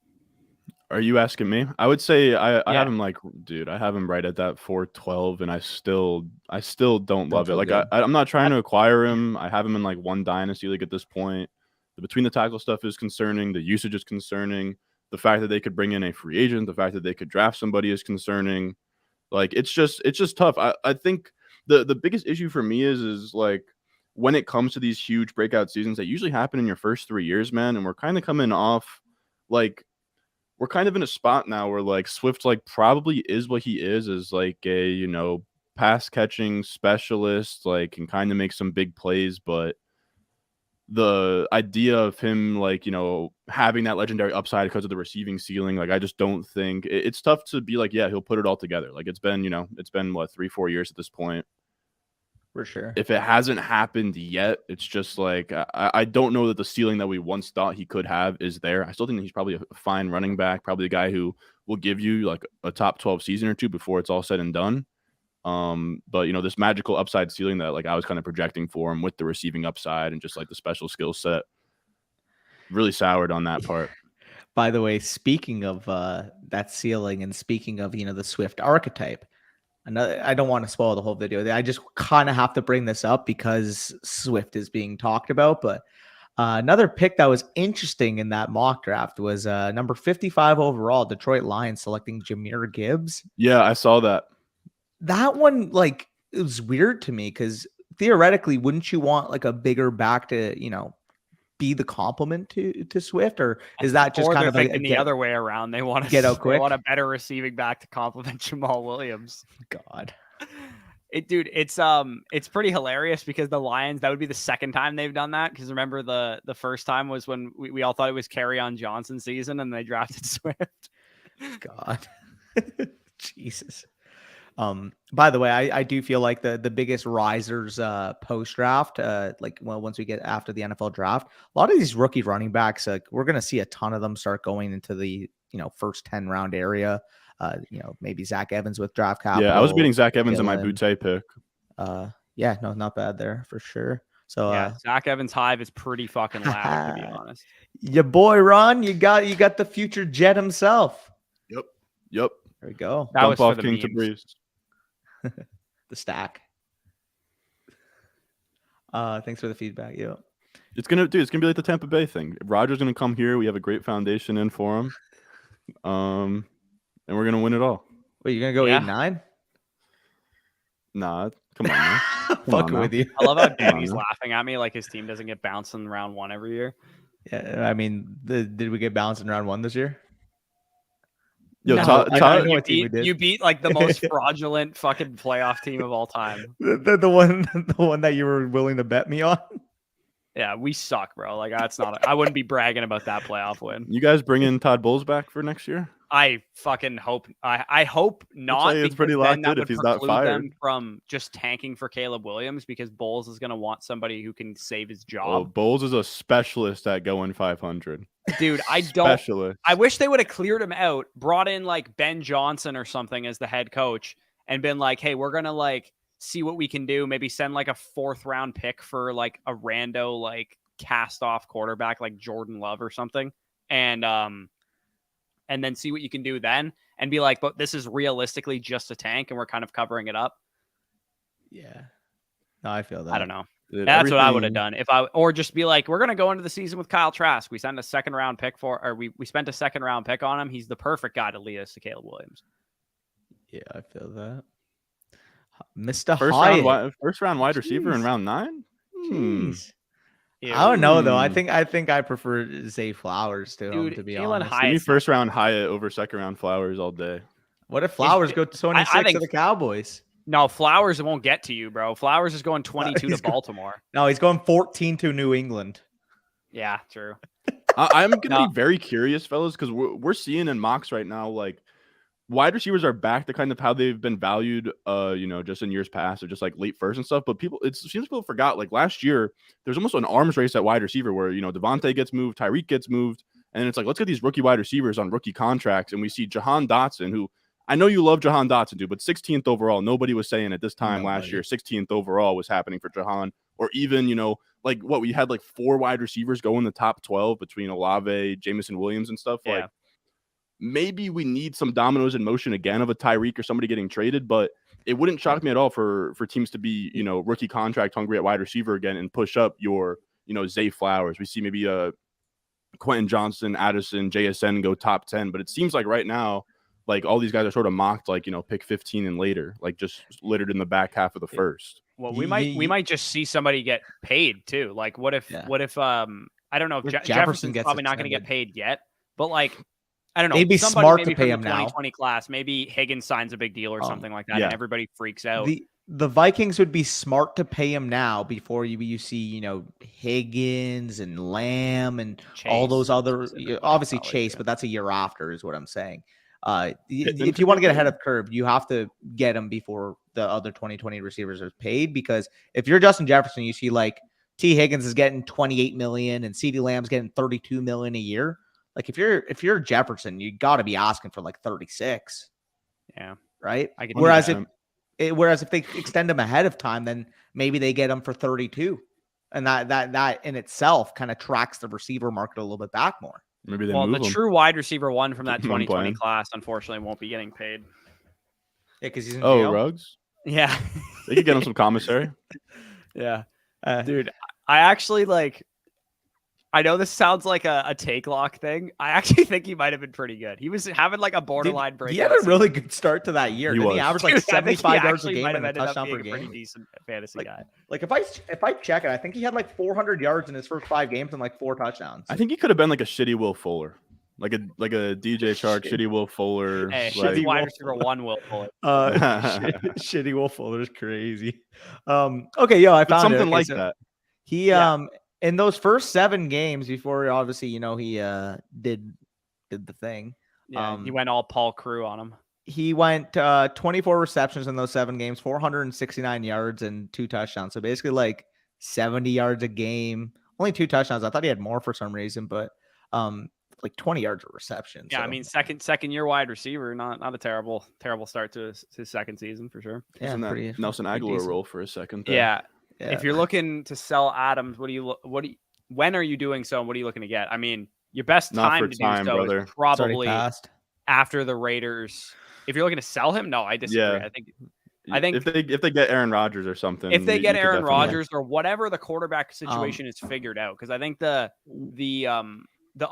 Are you asking me? I would say I have him like, dude, I have him right at that 412, and I still don't love it. Like I'm not trying to acquire him. I have him in like one dynasty league at this point. The between the tackle stuff is concerning. The usage is concerning. The fact that they could bring in a free agent, the fact that they could draft somebody is concerning. Like it's just tough. I think the biggest issue for me is like when it comes to these huge breakout seasons that usually happen in your first 3 years, man. And we're kind of coming off, like, we're kind of in a spot now where like Swift like probably is what he is as like a, pass catching specialist, like can kind of make some big plays, but the idea of him like, having that legendary upside because of the receiving ceiling, like I just don't think it's tough to be like, yeah, he'll put it all together. Like it's been what, 3-4 years at this point. For sure. If it hasn't happened yet, it's just like I don't know that the ceiling that we once thought he could have is there. I still think that he's probably a fine running back, probably a guy who will give you like a top 12 season or two before it's all said and done. But this magical upside ceiling that like I was kind of projecting for him with the receiving upside and just like the special skill set, really soured on that part. By the way, speaking of that ceiling and speaking of the Swift archetype, I don't want to spoil the whole video. I just kind of have to bring this up because Swift is being talked about. But another pick that was interesting in that mock draft was number 55 overall, Detroit Lions selecting Jahmyr Gibbs. Yeah, I saw that. That one, like, it was weird to me because theoretically, wouldn't you want like a bigger back to, be the complement to Swift, or is that just kind of like the other way around? They want to get out quick. They want a better receiving back to complement Jamal Williams. God, it's pretty hilarious because the Lions, that would be the second time they've done that. Because remember the first time was when we all thought it was Kerryon Johnson season and they drafted Swift. God, Jesus. By the way, I do feel like the biggest risers post draft, once we get after the NFL draft, a lot of these rookie running backs, like we're gonna see a ton of them start going into the first 10 round area. Maybe Zach Evans with draft capital. Yeah, I was beating Zach Evans in my Boutte pick. Yeah, no, not bad there for sure. So yeah, Zach Evans hive is pretty fucking loud, to be honest. Your boy Ron, you got the future Jet himself. Yep. There we go. That was off for the King memes. to Breeze. The stack. Thanks for the feedback. Yeah. It's gonna be like the Tampa Bay thing. Rodgers gonna come here. We have a great foundation in for him. And we're gonna win it all. Wait, you're gonna go 8-9? Nah, come on, man. Fucking with you. I love how Danny's laughing at me like his team doesn't get bounced in round 1 every year. Yeah, I mean, did we get bounced in round 1 this year? Yo, no, you beat like the most fraudulent fucking playoff team of all time. The one that you were willing to bet me on. Yeah, we suck, bro. Like that's not. I wouldn't be bragging about that playoff win. You guys bringing Todd Bowles back for next year? I fucking hope. I hope not. It's pretty locked in if he's not fired. Them from just tanking for Caleb Williams because Bowles is going to want somebody who can save his job. Oh, Bowles is a specialist at going 500. Dude, I wish they would have cleared him out, brought in like Ben Johnson or something as the head coach, and been like, "Hey, we're gonna like see what we can do. Maybe send like a 4th round pick for like a rando like cast off quarterback like Jordan Love or something, and then see what you can do then, and be like, but this is realistically just a tank, and we're kind of covering it up." Yeah, no, I feel that. I don't know. That's what I would have done or just be like, we're going to go into the season with Kyle Trask. We sent a 2nd round pick we spent a 2nd round pick on him. He's the perfect guy to lead us to Caleb Williams. Yeah, I feel that. Mr. First round wide receiver in round 9. I don't know though. I think I prefer Zay Flowers to him, to be honest. Give me first round Hyatt over 2nd round Flowers all day. What if Flowers go 26 to the Cowboys? No, Flowers won't get to you, bro. Flowers is going 22 to Baltimore. No, he's going 14 to New England. Yeah, true. I'm gonna be very curious, fellas, because we're seeing in mocks right now, like wide receivers are back to kind of how they've been valued, just in years past, or just like late first and stuff. But it seems people forgot, like last year, there's almost an arms race at wide receiver where Devontae gets moved, Tyreek gets moved, and it's like let's get these rookie wide receivers on rookie contracts, and we see Jahan Dotson, who I know you love Jahan Dotson, dude, but 16th overall, nobody was saying at this time last year 16th overall was happening for Jahan, or even we had like 4 wide receivers go in the top 12 between Olave, Jamison Williams, and stuff. Yeah. Like maybe we need some dominoes in motion again of a Tyreek or somebody getting traded, but it wouldn't shock me at all for teams to be rookie contract hungry at wide receiver again and push up your Zay Flowers. We see maybe Quentin Johnson, Addison, JSN go top 10, but it seems like right now, like all these guys are sort of mocked, like pick 15 and later, like just littered in the back half of the first. Well, we might just see somebody get paid too. Like what if I don't know if Jefferson's probably not going to get paid yet, but like I don't know. They'd be smart to pay him now. 2020 class, maybe Higgins signs a big deal or something like that, and everybody freaks out. The Vikings would be smart to pay him now before you see Higgins and Lamb and Chase, all those other obviously Chase, but that's a year after is what I'm saying. If you want to get ahead of the curve, you have to get him before the other 2020 receivers are paid, because if you're Justin Jefferson, you see like T Higgins is getting 28 million and CeeDee Lamb's getting 32 million a year. Like if you're Jefferson, you got to be asking for like 36. Yeah. Right. Whereas Whereas if they extend him ahead of time, then maybe they get him for 32. And that in itself kind of tracks the receiver market a little bit back more. Maybe they move the him. true wide receiver one from that 2020 class, unfortunately, won't be getting paid. Yeah, because he's in jail. Ruggs? Yeah. They could get him some commissary. Yeah. Dude, I actually I know this sounds like a take lock thing. I actually think he might have been pretty good. He was having like a borderline break. He had a really good start to that year. He averaged like 75 yards a game and a touchdown per game. Pretty decent fantasy guy. Like if I check it, I think he had like 400 yards in his first 5 games and like 4 touchdowns. I think he could have been like a shitty Will Fuller. Like a DJ Chark, shitty Will Fuller. Hey, like, wide receiver one Will Fuller. Shitty Will Fuller is crazy. Okay, I found something like that. He in those first 7 games before obviously he did the thing. Yeah, he went all Paul Crew on him. He went 24 receptions in those 7 games, 469 yards and 2 touchdowns. So basically like 70 yards a game. Only 2 touchdowns. I thought he had more for some reason, but like 20 yards of reception. Yeah, so. I mean, second year wide receiver, not a terrible start to his second season for sure. Yeah, that Nelson Aguilar role for a second. There. Yeah. If you're looking to sell Adams, when are you doing so? And what are you looking to get? I mean, your best time to do so brother. Is probably after the Raiders. If you're looking to sell him, no, I disagree. Yeah. I think if they get Aaron Rodgers or something, if they get Aaron Rodgers or whatever the quarterback situation is figured out, because I think the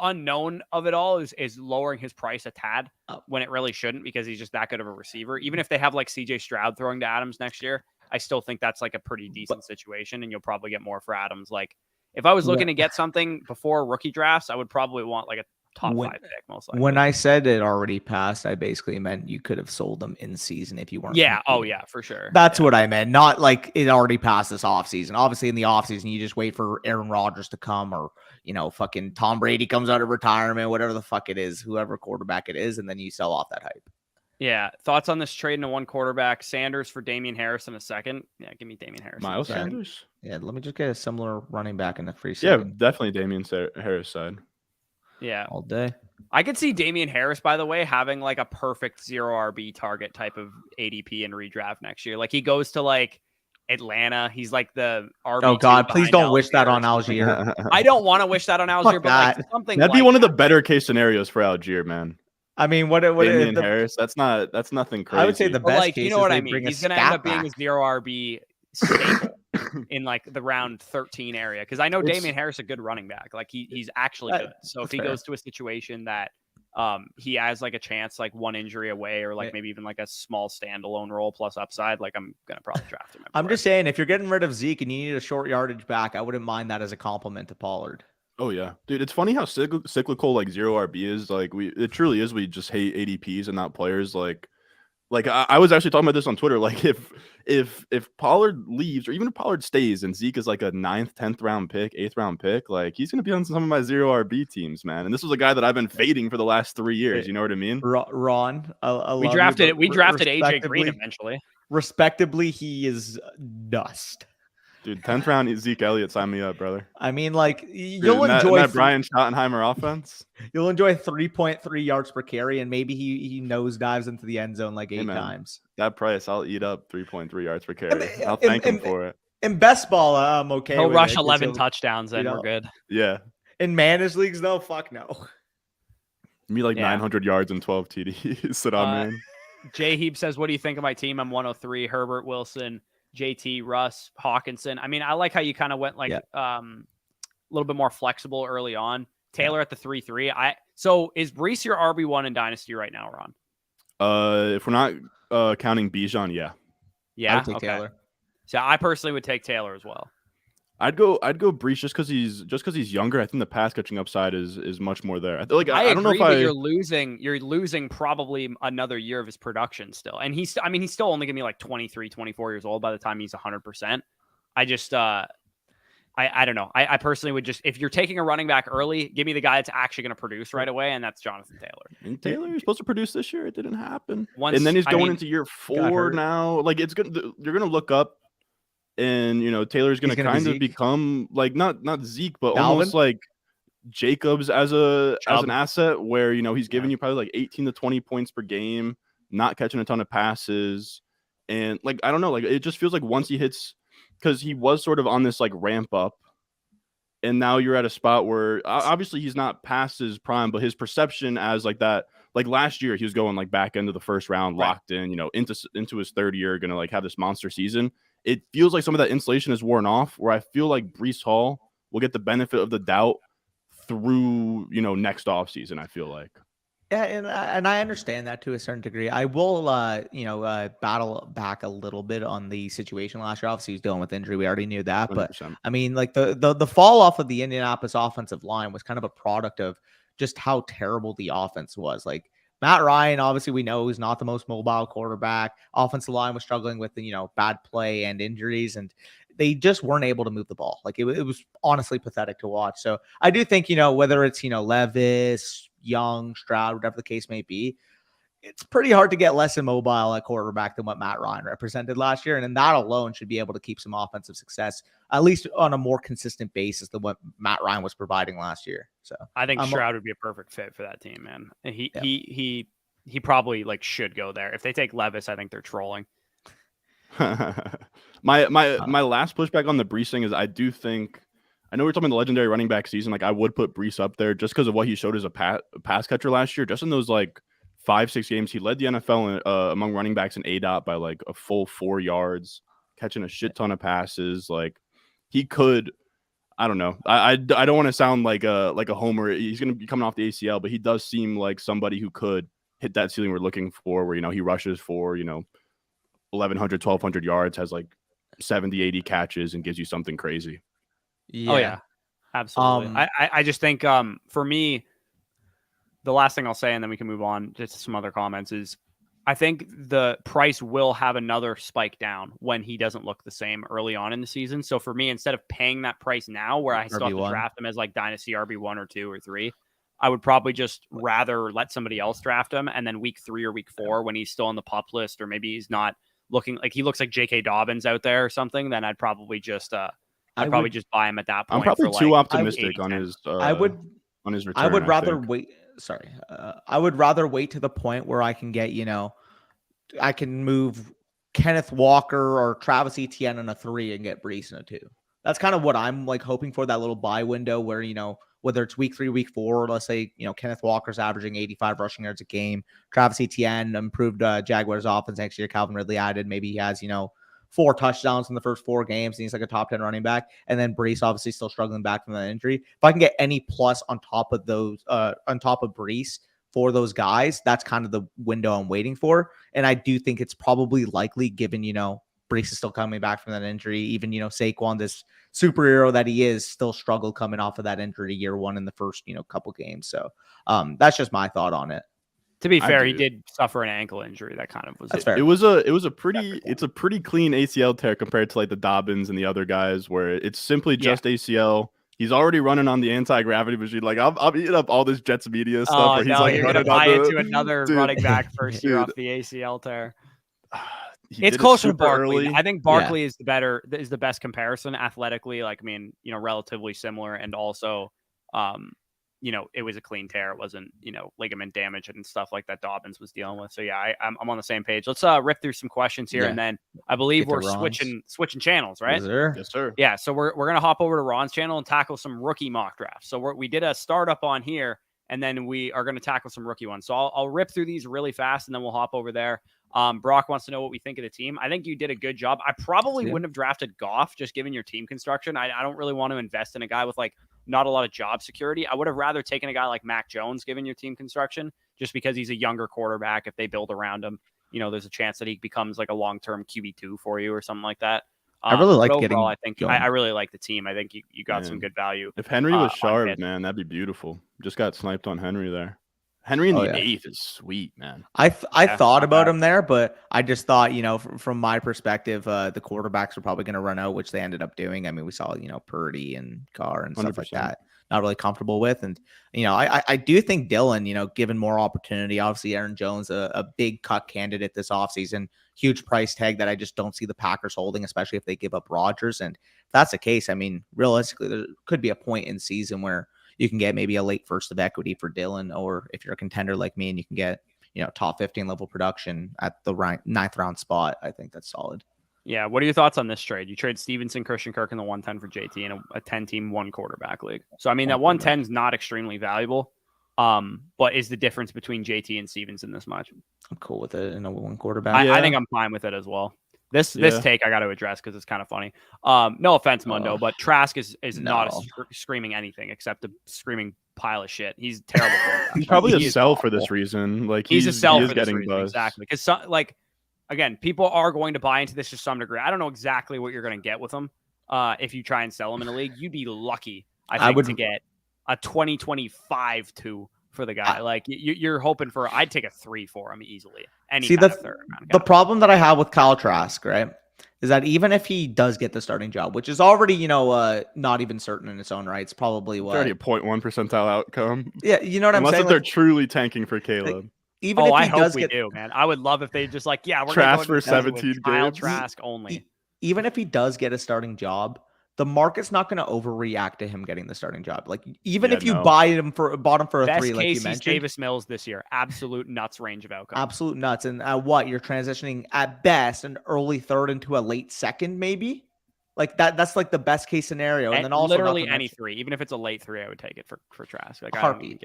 unknown of it all is lowering his price a tad when it really shouldn't, because he's just that good of a receiver. Even if they have like CJ Stroud throwing to Adams next year, I still think that's like a pretty decent situation, and you'll probably get more for Adams. Like if I was looking to get something before rookie drafts, I would probably want like a top 5 pick most likely. When I said it already passed, I basically meant you could have sold them in season if you weren't. Yeah. Competing. Oh yeah, for sure. That's what I meant. Not like it already passed this offseason. Obviously in the offseason, you just wait for Aaron Rodgers to come, or, fucking Tom Brady comes out of retirement, whatever the fuck it is, whoever quarterback it is. And then you sell off that hype. Yeah. Thoughts on this trade into 1 quarterback? Sanders for Damian Harris in a second. Yeah, give me Damian Harris. Miles Sanders? Yeah, let me just get a similar running back in the free second. Yeah, definitely Damian Harris side. Yeah. All day. I could see Damian Harris, by the way, having like a perfect 0 RB target type of ADP in redraft next year. Like he goes to like Atlanta. He's like the RB. Oh God, please don't wish that on Algier. I don't want to wish that on Algier, but like something that'd be one of the better case scenarios for Algier, man. I mean, what Damian Harris? That's nothing crazy. I would say the best case, you know what I mean. He's gonna end up being a 0 RB staple in like the round 13 area, because I know Damian Harris is a good running back. Like he's actually good. So if he goes to a situation that he has like a chance, like 1 injury away, or like maybe even like a small standalone role plus upside, like I'm gonna probably draft him. I'm just saying, if you're getting rid of Zeke and you need a short yardage back, I wouldn't mind that as a compliment to Pollard. Oh yeah, dude, it's funny how cyclical like 0 RB is. Like it truly is. We just hate ADPs and not players. Like I was actually talking about this on Twitter. Like if Pollard leaves, or even if Pollard stays and Zeke is like a 9th, 10th round pick, 8th round pick, like he's gonna be on some of my 0 RB teams, man. And this was a guy that I've been fading for the last 3 years. You know what I mean? Ron, we drafted AJ Green eventually. Respectably, he is dust. Dude, 10th round Zeke Elliott, sign me up, brother. I mean, like you'll enjoy that Brian Schottenheimer offense. You'll enjoy 3.3 yards per carry, and maybe he nosedives into the end zone like 8 times. That price, I'll eat up 3.3 yards per carry. I'll thank him for it. In best ball, I'm okay. He'll rush 11 touchdowns, and we're good. Yeah. In managed leagues, though, fuck no. Me like 900 yards and 12 TDs. Sit on man. Jay Heap says, "What do you think of my team? I'm 103. Herbert, Wilson, JT, Russ, Hawkinson." I mean, I like how you kind of went like a little bit more flexible early on. Taylor at the 3-3. So is Breece your RB1 in Dynasty right now, Ron? If we're not counting Bijan, yeah. Yeah, I would take Taylor. So I personally would take Taylor as well. I'd go Breece just because he's younger. I think the pass catching upside is much more there. I don't know if you're losing probably another year of his production still. And he's still only gonna be like 23, 24 years old by the time he's 100%. I just I don't know. I personally would just, if you're taking a running back early, give me the guy that's actually going to produce right away, and that's Jonathan Taylor. And Taylor was supposed to produce this year. It didn't happen. And then he's going into year 4 now. Like it's good. You're going to look up, and Taylor's going to kind of become like not Zeke, but Dalvin? Almost like Jacobs as an asset, where he's giving you probably like 18 to 20 points per game, not catching a ton of passes. And like, I don't know, like it just feels like once he hits, because he was sort of on this like ramp up, and now you're at a spot where obviously he's not past his prime, but his perception as like that, like last year he was going like back into the first round, locked in, into his third year, gonna like have this monster season. It feels like some of that insulation is worn off, where I feel like Breece Hall will get the benefit of the doubt through, next offseason, I feel like. Yeah, and I understand that to a certain degree. I will, battle back a little bit on the situation last year. Obviously, he's dealing with injury. We already knew that, 100%. but I mean, like the fall off of the Indianapolis offensive line was kind of a product of just how terrible the offense was. Like Matt Ryan, obviously, we know he's not the most mobile quarterback. Offensive line was struggling with bad play and injuries, and they just weren't able to move the ball. Like it was honestly pathetic to watch. So I do think whether it's Levis, Young, Stroud, whatever the case may be, it's pretty hard to get less immobile at quarterback than what Matt Ryan represented last year. And then that alone should be able to keep some offensive success, at least on a more consistent basis than what Matt Ryan was providing last year. So I think Stroud would be a perfect fit for that team, man. He probably like should go there. If they take Levis, I think they're trolling. My last pushback on the Breece thing is I do think, I know we're talking about the legendary running back season. Like I would put Breece up there just because of what he showed as a pass catcher last year. Just in those like 5-6 games, he led the NFL among running backs in ADOT by like a full 4 yards, catching a shit ton of passes. Like he could, I don't know. I don't want to sound like a homer. He's going to be coming off the ACL, but he does seem like somebody who could hit that ceiling we're looking for, where he rushes for 1,100, 1,200 yards, has like 70, 80 catches, and gives you something crazy. Yeah. Oh yeah, absolutely. I just think for me, the last thing I'll say, and then we can move on just to some other comments, is I think the price will have another spike down when he doesn't look the same early on in the season. So for me, instead of paying that price now, where I still have to draft him as like dynasty RB1 or 2 or 3, I would probably just rather let somebody else draft him, and then week 3 or week 4, when he's still on the pup list, or maybe he's not looking like he looks like J.K. Dobbins out there or something, then I'd probably just just buy him at that point. I'm probably for too like optimistic on his. On his return. I would rather wait. Sorry, I would rather wait to the point where I can get I can move Kenneth Walker or Travis Etienne in a 3 and get Breece in a 2. That's kind of what I'm like hoping for, that little buy window where whether it's week 3, week 4, let's say Kenneth Walker's averaging 85 rushing yards a game, Travis Etienne improved Jaguars offense next year, Calvin Ridley added, maybe he has 4 touchdowns in the first 4 games, and he's like a top 10 running back. And then Breece obviously still struggling back from that injury. If I can get any plus on top of those, on top of Breece for those guys, that's kind of the window I'm waiting for. And I do think it's probably likely, given Breece is still coming back from that injury. Even Saquon, this superhero that he is, still struggled coming off of that injury year 1 in the first couple games. So that's just my thought on it. To be fair, he did suffer an ankle injury. That kind of was That's fair. It's a pretty clean ACL tear compared to like the Dobbins and the other guys, where it's simply just ACL. He's already running on the anti-gravity machine. Like I'm eating up all this Jets media stuff. Where he's like, you're gonna buy into another running back first year off the ACL tear. It's closer to Barkley. Early. I think Barkley is the best comparison athletically. Like, I mean, relatively similar, and also, it was a clean tear. It wasn't, ligament damage and stuff like that Dobbins was dealing with. So yeah, I'm on the same page. Let's rip through some questions here, and then I believe we're switching channels, right? Yes, sir. Yeah, so we're gonna hop over to Ron's channel and tackle some rookie mock drafts. So we did a startup on here, and then we are gonna tackle some rookie ones. So I'll rip through these really fast, and then we'll hop over there. Brock wants to know what we think of the team. I think you did a good job. I probably wouldn't have drafted Goff, just given your team construction. I don't really want to invest in a guy with like not a lot of job security. I would have rather taken a guy like Mac Jones, given your team construction, just because he's a younger quarterback. If they build around him, there's a chance that he becomes like a long-term QB2 for you or something like that. I really like getting. I think I really like the team. I think you got some good value. If Henry was sharp, man, that'd be beautiful. Just got sniped on Henry there. Henry in the 8th is sweet, man. I thought about him there, but I just thought, from my perspective, the quarterbacks were probably going to run out, which they ended up doing. I mean, we saw, Purdy and Carr and stuff 100%. Like that. Not really comfortable with. And, I do think Dylan, given more opportunity, obviously Aaron Jones, a big cut candidate this offseason, huge price tag that I just don't see the Packers holding, especially if they give up Rodgers. And if that's the case, I mean, realistically, there could be a point in season where you can get maybe a late first of equity for Dylan, or if you're a contender like me and you can get, top 15 level production at the ninth round spot. I think that's solid. Yeah. What are your thoughts on this trade? You trade Stevenson, Christian Kirk in the 110 for JT in a 10-team, 1-quarterback league. So, I mean, that 110 is not extremely valuable. But is the difference between JT and Stevenson this much? I'm cool with it in a 1-quarterback. I think I'm fine with it as well. This take I got to address because it's kind of funny. No offense, Mundo, but Trask is not screaming anything except a screaming pile of shit. He's terrible. He's probably a sell for this reason. Like he's a sell for this reason. Exactly. Because again, people are going to buy into this to some degree. I don't know exactly what you're going to get with him. If you try and sell him in a league, you'd be lucky, I think, to get a 2025 for the guy. Like you're hoping for, I'd take a 3 for him easily. The problem that I have with Kyle Trask, right, is that even if he does get the starting job, which is already, not even certain in its own right, it's probably what? It's already a 0.1 percentile outcome. Yeah, you know what I'm saying? Unless they're truly tanking for Caleb. Even if he I hope does we do, man. I would love if they just we're Trask for 17 Kyle Trask only. Even if he does get a starting job, the market's not going to overreact to him getting the starting job. Like even if you bought him for a 3, like you mentioned, Davis Mills this year, absolute nuts range of outcome. Absolute nuts. And you're transitioning at best an early 3rd into a late 2nd, maybe. Like that's like the best case scenario. And then also literally any 3, even if it's a late 3, I would take it for Trask. Like heartbeat.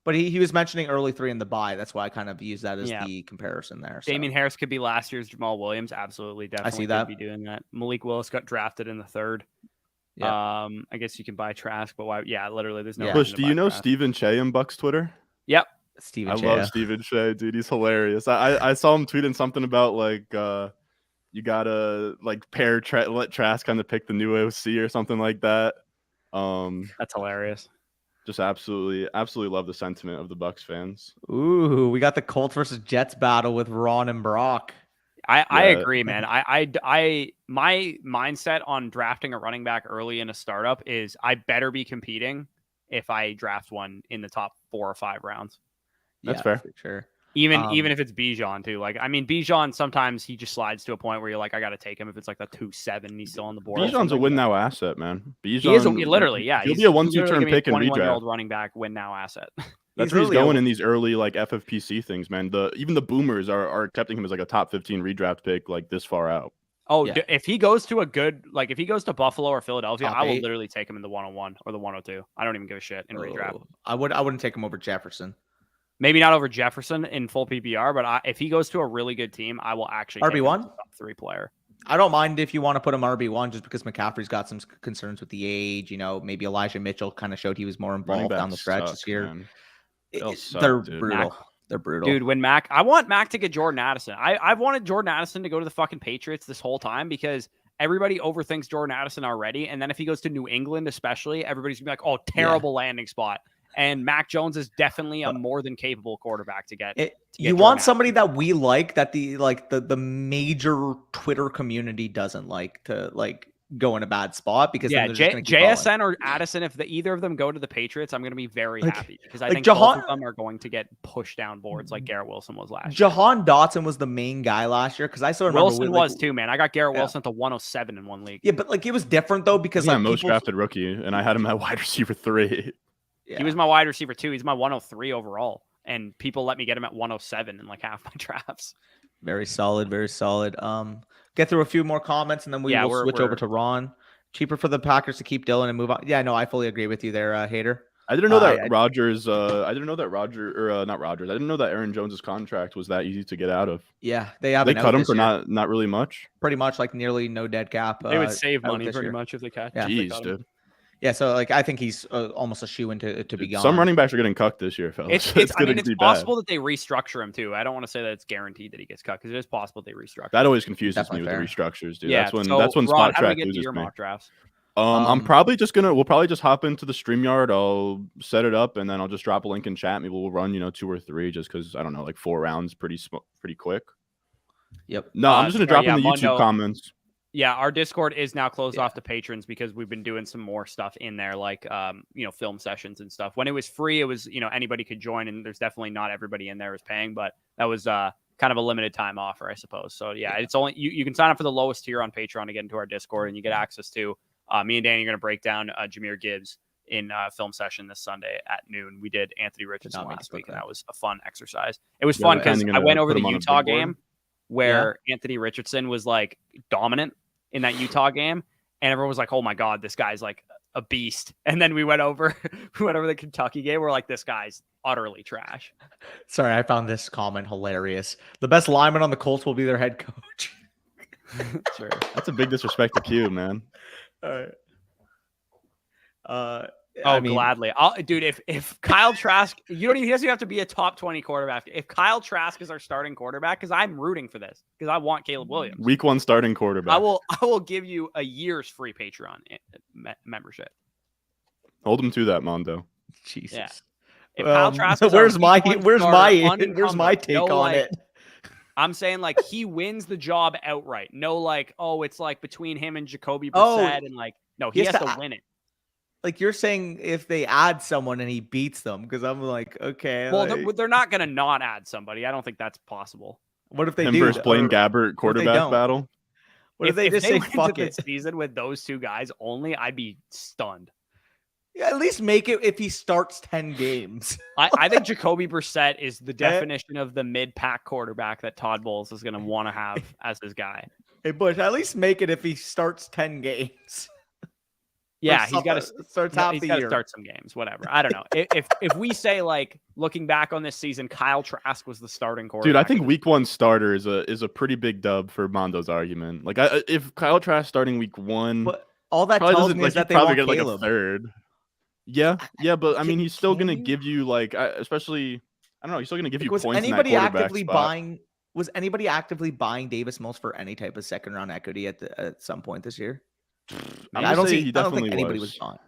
But he was mentioning early 3 in the buy. That's why I kind of use that as the comparison there. So. Damian Harris could be last year's Jamal Williams. Absolutely, definitely. I see that. Could be doing that. Malik Willis got drafted in the 3rd. Yeah. I guess you can buy Trask, but why? Yeah, literally, there's no. Bush, do you know Stephen Shea in Bucks Twitter? Yep. I love Stephen Shea, dude. He's hilarious. I saw him tweeting something about you gotta let Trask kind of pick the new OC or something like that. That's hilarious. Just absolutely love the sentiment of the Bucks fans. Ooh, we got the Colts versus Jets battle with Ron and Brock. I agree, man. My mindset on drafting a running back early in a startup is I better be competing if I draft one in the top 4 or 5 rounds. That's fair. For sure. Even if it's Bijan too. Like, I mean, Bijan, sometimes he just slides to a point where you're like, I got to take him if it's like a 2-7 and he's still on the board. Bijan's a win now asset, man. Bijan, he is literally, yeah. He'll be a 1-2 turn pick and redraft. 21-year-old running back win now asset. That's where he's going in these early FFPC things, man. Even the boomers are accepting him as like a top 15 redraft pick like this far out. Oh, yeah. If he goes to if he goes to Buffalo or Philadelphia, I will literally take him in the 101 or the 102. I don't even give a shit in redraft. I wouldn't take him over Jefferson. Maybe not over Jefferson in full PPR, but if he goes to a really good team, I will actually take RB1 top 3 player. I don't mind if you want to put him RB1 just because McCaffrey's got some concerns with the age. Maybe Elijah Mitchell kind of showed he was more involved down the stretch this year. They're brutal. They're brutal. Dude, I want Mac to get Jordan Addison. I've wanted Jordan Addison to go to the fucking Patriots this whole time because everybody overthinks Jordan Addison already. And then if he goes to New England, especially, everybody's gonna be like, oh, terrible landing spot. And Mac Jones is definitely a more than capable quarterback to get. You want somebody that we like, that the major Twitter community doesn't like to go in a bad spot because JSN or Addison, if either of them go to the Patriots, I'm going to be very happy because I think both of them are going to get pushed down boards like Garrett Wilson was last year. Jahan Dotson was the main guy last year because I still remember Wilson was too, man. I got Garrett Wilson at the 107 in one league. Yeah, but it was different though because my most drafted rookie, and I had him at wide receiver 3. Yeah. He was my wide receiver 2. He's my 103 overall, and people let me get him at 107 in half my drafts. Very solid, very solid. Get through a few more comments, and then we'll switch over to Ron. Cheaper for the Packers to keep Dylan and move on. Yeah, no, I fully agree with you there, Hater. I didn't know that Rodgers. I didn't know that not Rodgers. I didn't know that Aaron Jones's contract was that easy to get out of. Yeah, they cut him for not really much. Pretty much nearly no dead cap. They would save money pretty much if they cut. Yeah, jeez, dude. Yeah, so I think he's almost a shoe-in to be gone. Some running backs are getting cut this year, fellas. It's possible that they restructure him too. I don't want to say that it's guaranteed that he gets cut because it is possible they restructure. That always confuses me with the restructures, dude. Yeah, that's when Spot Track loses your me. Mock drafts? We'll probably just hop into the StreamYard. I'll set it up and then I'll just drop a link in chat. Maybe we'll run 2 or 3 just because I don't know, 4 rounds pretty quick. Yep. No, I'm just gonna drop in the YouTube comments. Yeah, our Discord is now closed off to patrons because we've been doing some more stuff in there, like film sessions and stuff. When it was free, it was anybody could join, and there's definitely not everybody in there is paying, but that was kind of a limited time offer, I suppose. So yeah, it's only you can sign up for the lowest tier on Patreon to get into our Discord, and you get access to me and Danny are going to break down Jahmyr Gibbs in film session this Sunday at noon. We did Anthony Richardson last week, and that was a fun exercise. It was fun because I went over the Utah game where Anthony Richardson was like dominant in that Utah game, and everyone was like, "Oh my God, this guy's like a beast." And then we went over the Kentucky game. We're like, "This guy's utterly trash." Sorry, I found this comment hilarious. The best lineman on the Colts will be their head coach. Sure, that's a big disrespect to Q, man. All right. Gladly. Dude, if Kyle Trask, he doesn't have to be a top 20 quarterback. If Kyle Trask is our starting quarterback, because I'm rooting for this, because I want Caleb Williams. Week 1 starting quarterback. I will give you a year's free Patreon membership. Hold him to that, Mondo. Jesus. Yeah. If Kyle Trask where's my take on it? I'm saying like he wins the job outright. No, like, it's like between him and Jacoby Brissett, and like, no, he has to win it. Like you're saying, if they add someone and he beats them, because I'm like, okay. Well, they're not going to not add somebody. I don't think that's possible. What if they do? Versus Blaine Gabbert quarterback battle. What if they just say fuck it? This season with those two guys only, I'd be stunned. Yeah, at least make it if he starts 10 games. I think Jacoby Brissett is the definition of the mid-pack quarterback that Todd Bowles is going to want to have as his guy. Hey, Bush, at least make it if he starts 10 games. Yeah, he's got to start some games, whatever. I don't know. If we say, like, looking back on this season, Kyle Trask was the starting quarterback. Dude, I think week 1 starter is a pretty big dub for Mondo's argument. Like, if Kyle Trask starting week 1, but all that tells me is that they probably get like a third. Yeah, but I mean, he's still going to give you, like, especially, I don't know, he's still going to give you points in that quarterback spot. Was anybody actively buying Davis Mills for any type of second-round equity at some point this year? I don't think anybody was buying.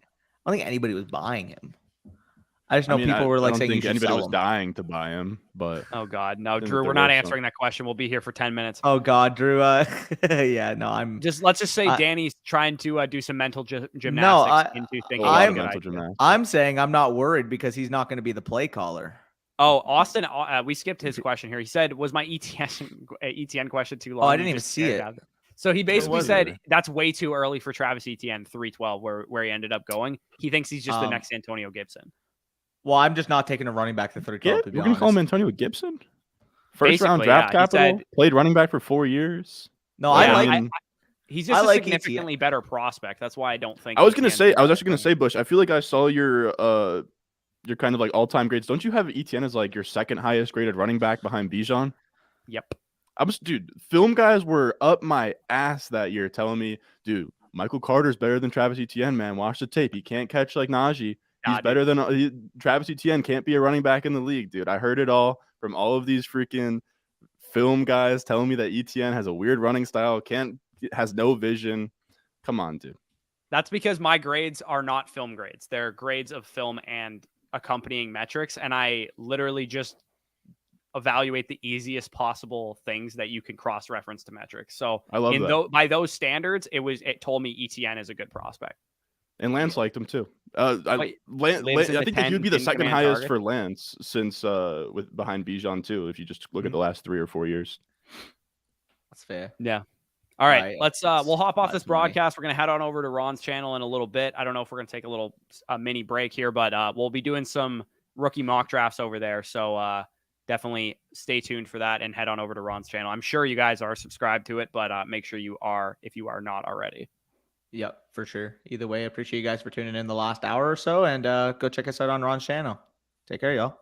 I don't think anybody was buying him. I just know people were like saying you should anybody sell was him. dying to buy him, but oh God, no, Drew, we're not answering that question. We'll be here for 10 minutes. Oh God, Drew. Yeah, no, let's just say Danny's trying to do some mental gymnastics into thinking. I'm saying I'm not worried because he's not going to be the play caller. Oh, Austin, we skipped his question here. He said, "Was my ETN question too long?" Oh, I didn't even see it. So he basically said that's way too early for Travis Etienne 312, where he ended up going. He thinks he's just the next Antonio Gibson. Well, I'm just not taking a running back to 312. We're going to call him Antonio Gibson? First round draft capital, played running back for 4 years. No, he's just a significantly better prospect. That's why I don't think. I was actually going to say, Bush, I feel like I saw your kind of like all-time grades. Don't you have Etienne as like your second highest graded running back behind Bijan? Yep. Dude, film guys were up my ass that year telling me, dude, Michael Carter's better than Travis Etienne, man. Watch the tape. He can't catch like Najee. He's better than Travis Etienne. Can't be a running back in the league, dude. I heard it all from all of these freaking film guys telling me that Etienne has a weird running style, has no vision. Come on, dude. That's because my grades are not film grades. They're grades of film and accompanying metrics, and I literally just evaluate the easiest possible things that you can cross-reference to metrics. So I love that. By those standards, it told me Etienne is a good prospect. And Lance liked him too. I think that he'd be the second highest for Lance since behind Bijan too. If you just look at the last 3 or 4 years, that's fair. Yeah. All right, let's we'll hop off this broadcast. We're gonna head on over to Ron's channel in a little bit. I don't know if we're gonna take a mini break here, but we'll be doing some rookie mock drafts over there. So definitely stay tuned for that and head on over to Ron's channel. I'm sure you guys are subscribed to it, but make sure you are if you are not already. Yep, for sure. Either way, I appreciate you guys for tuning in the last hour or so, and go check us out on Ron's channel. Take care, y'all.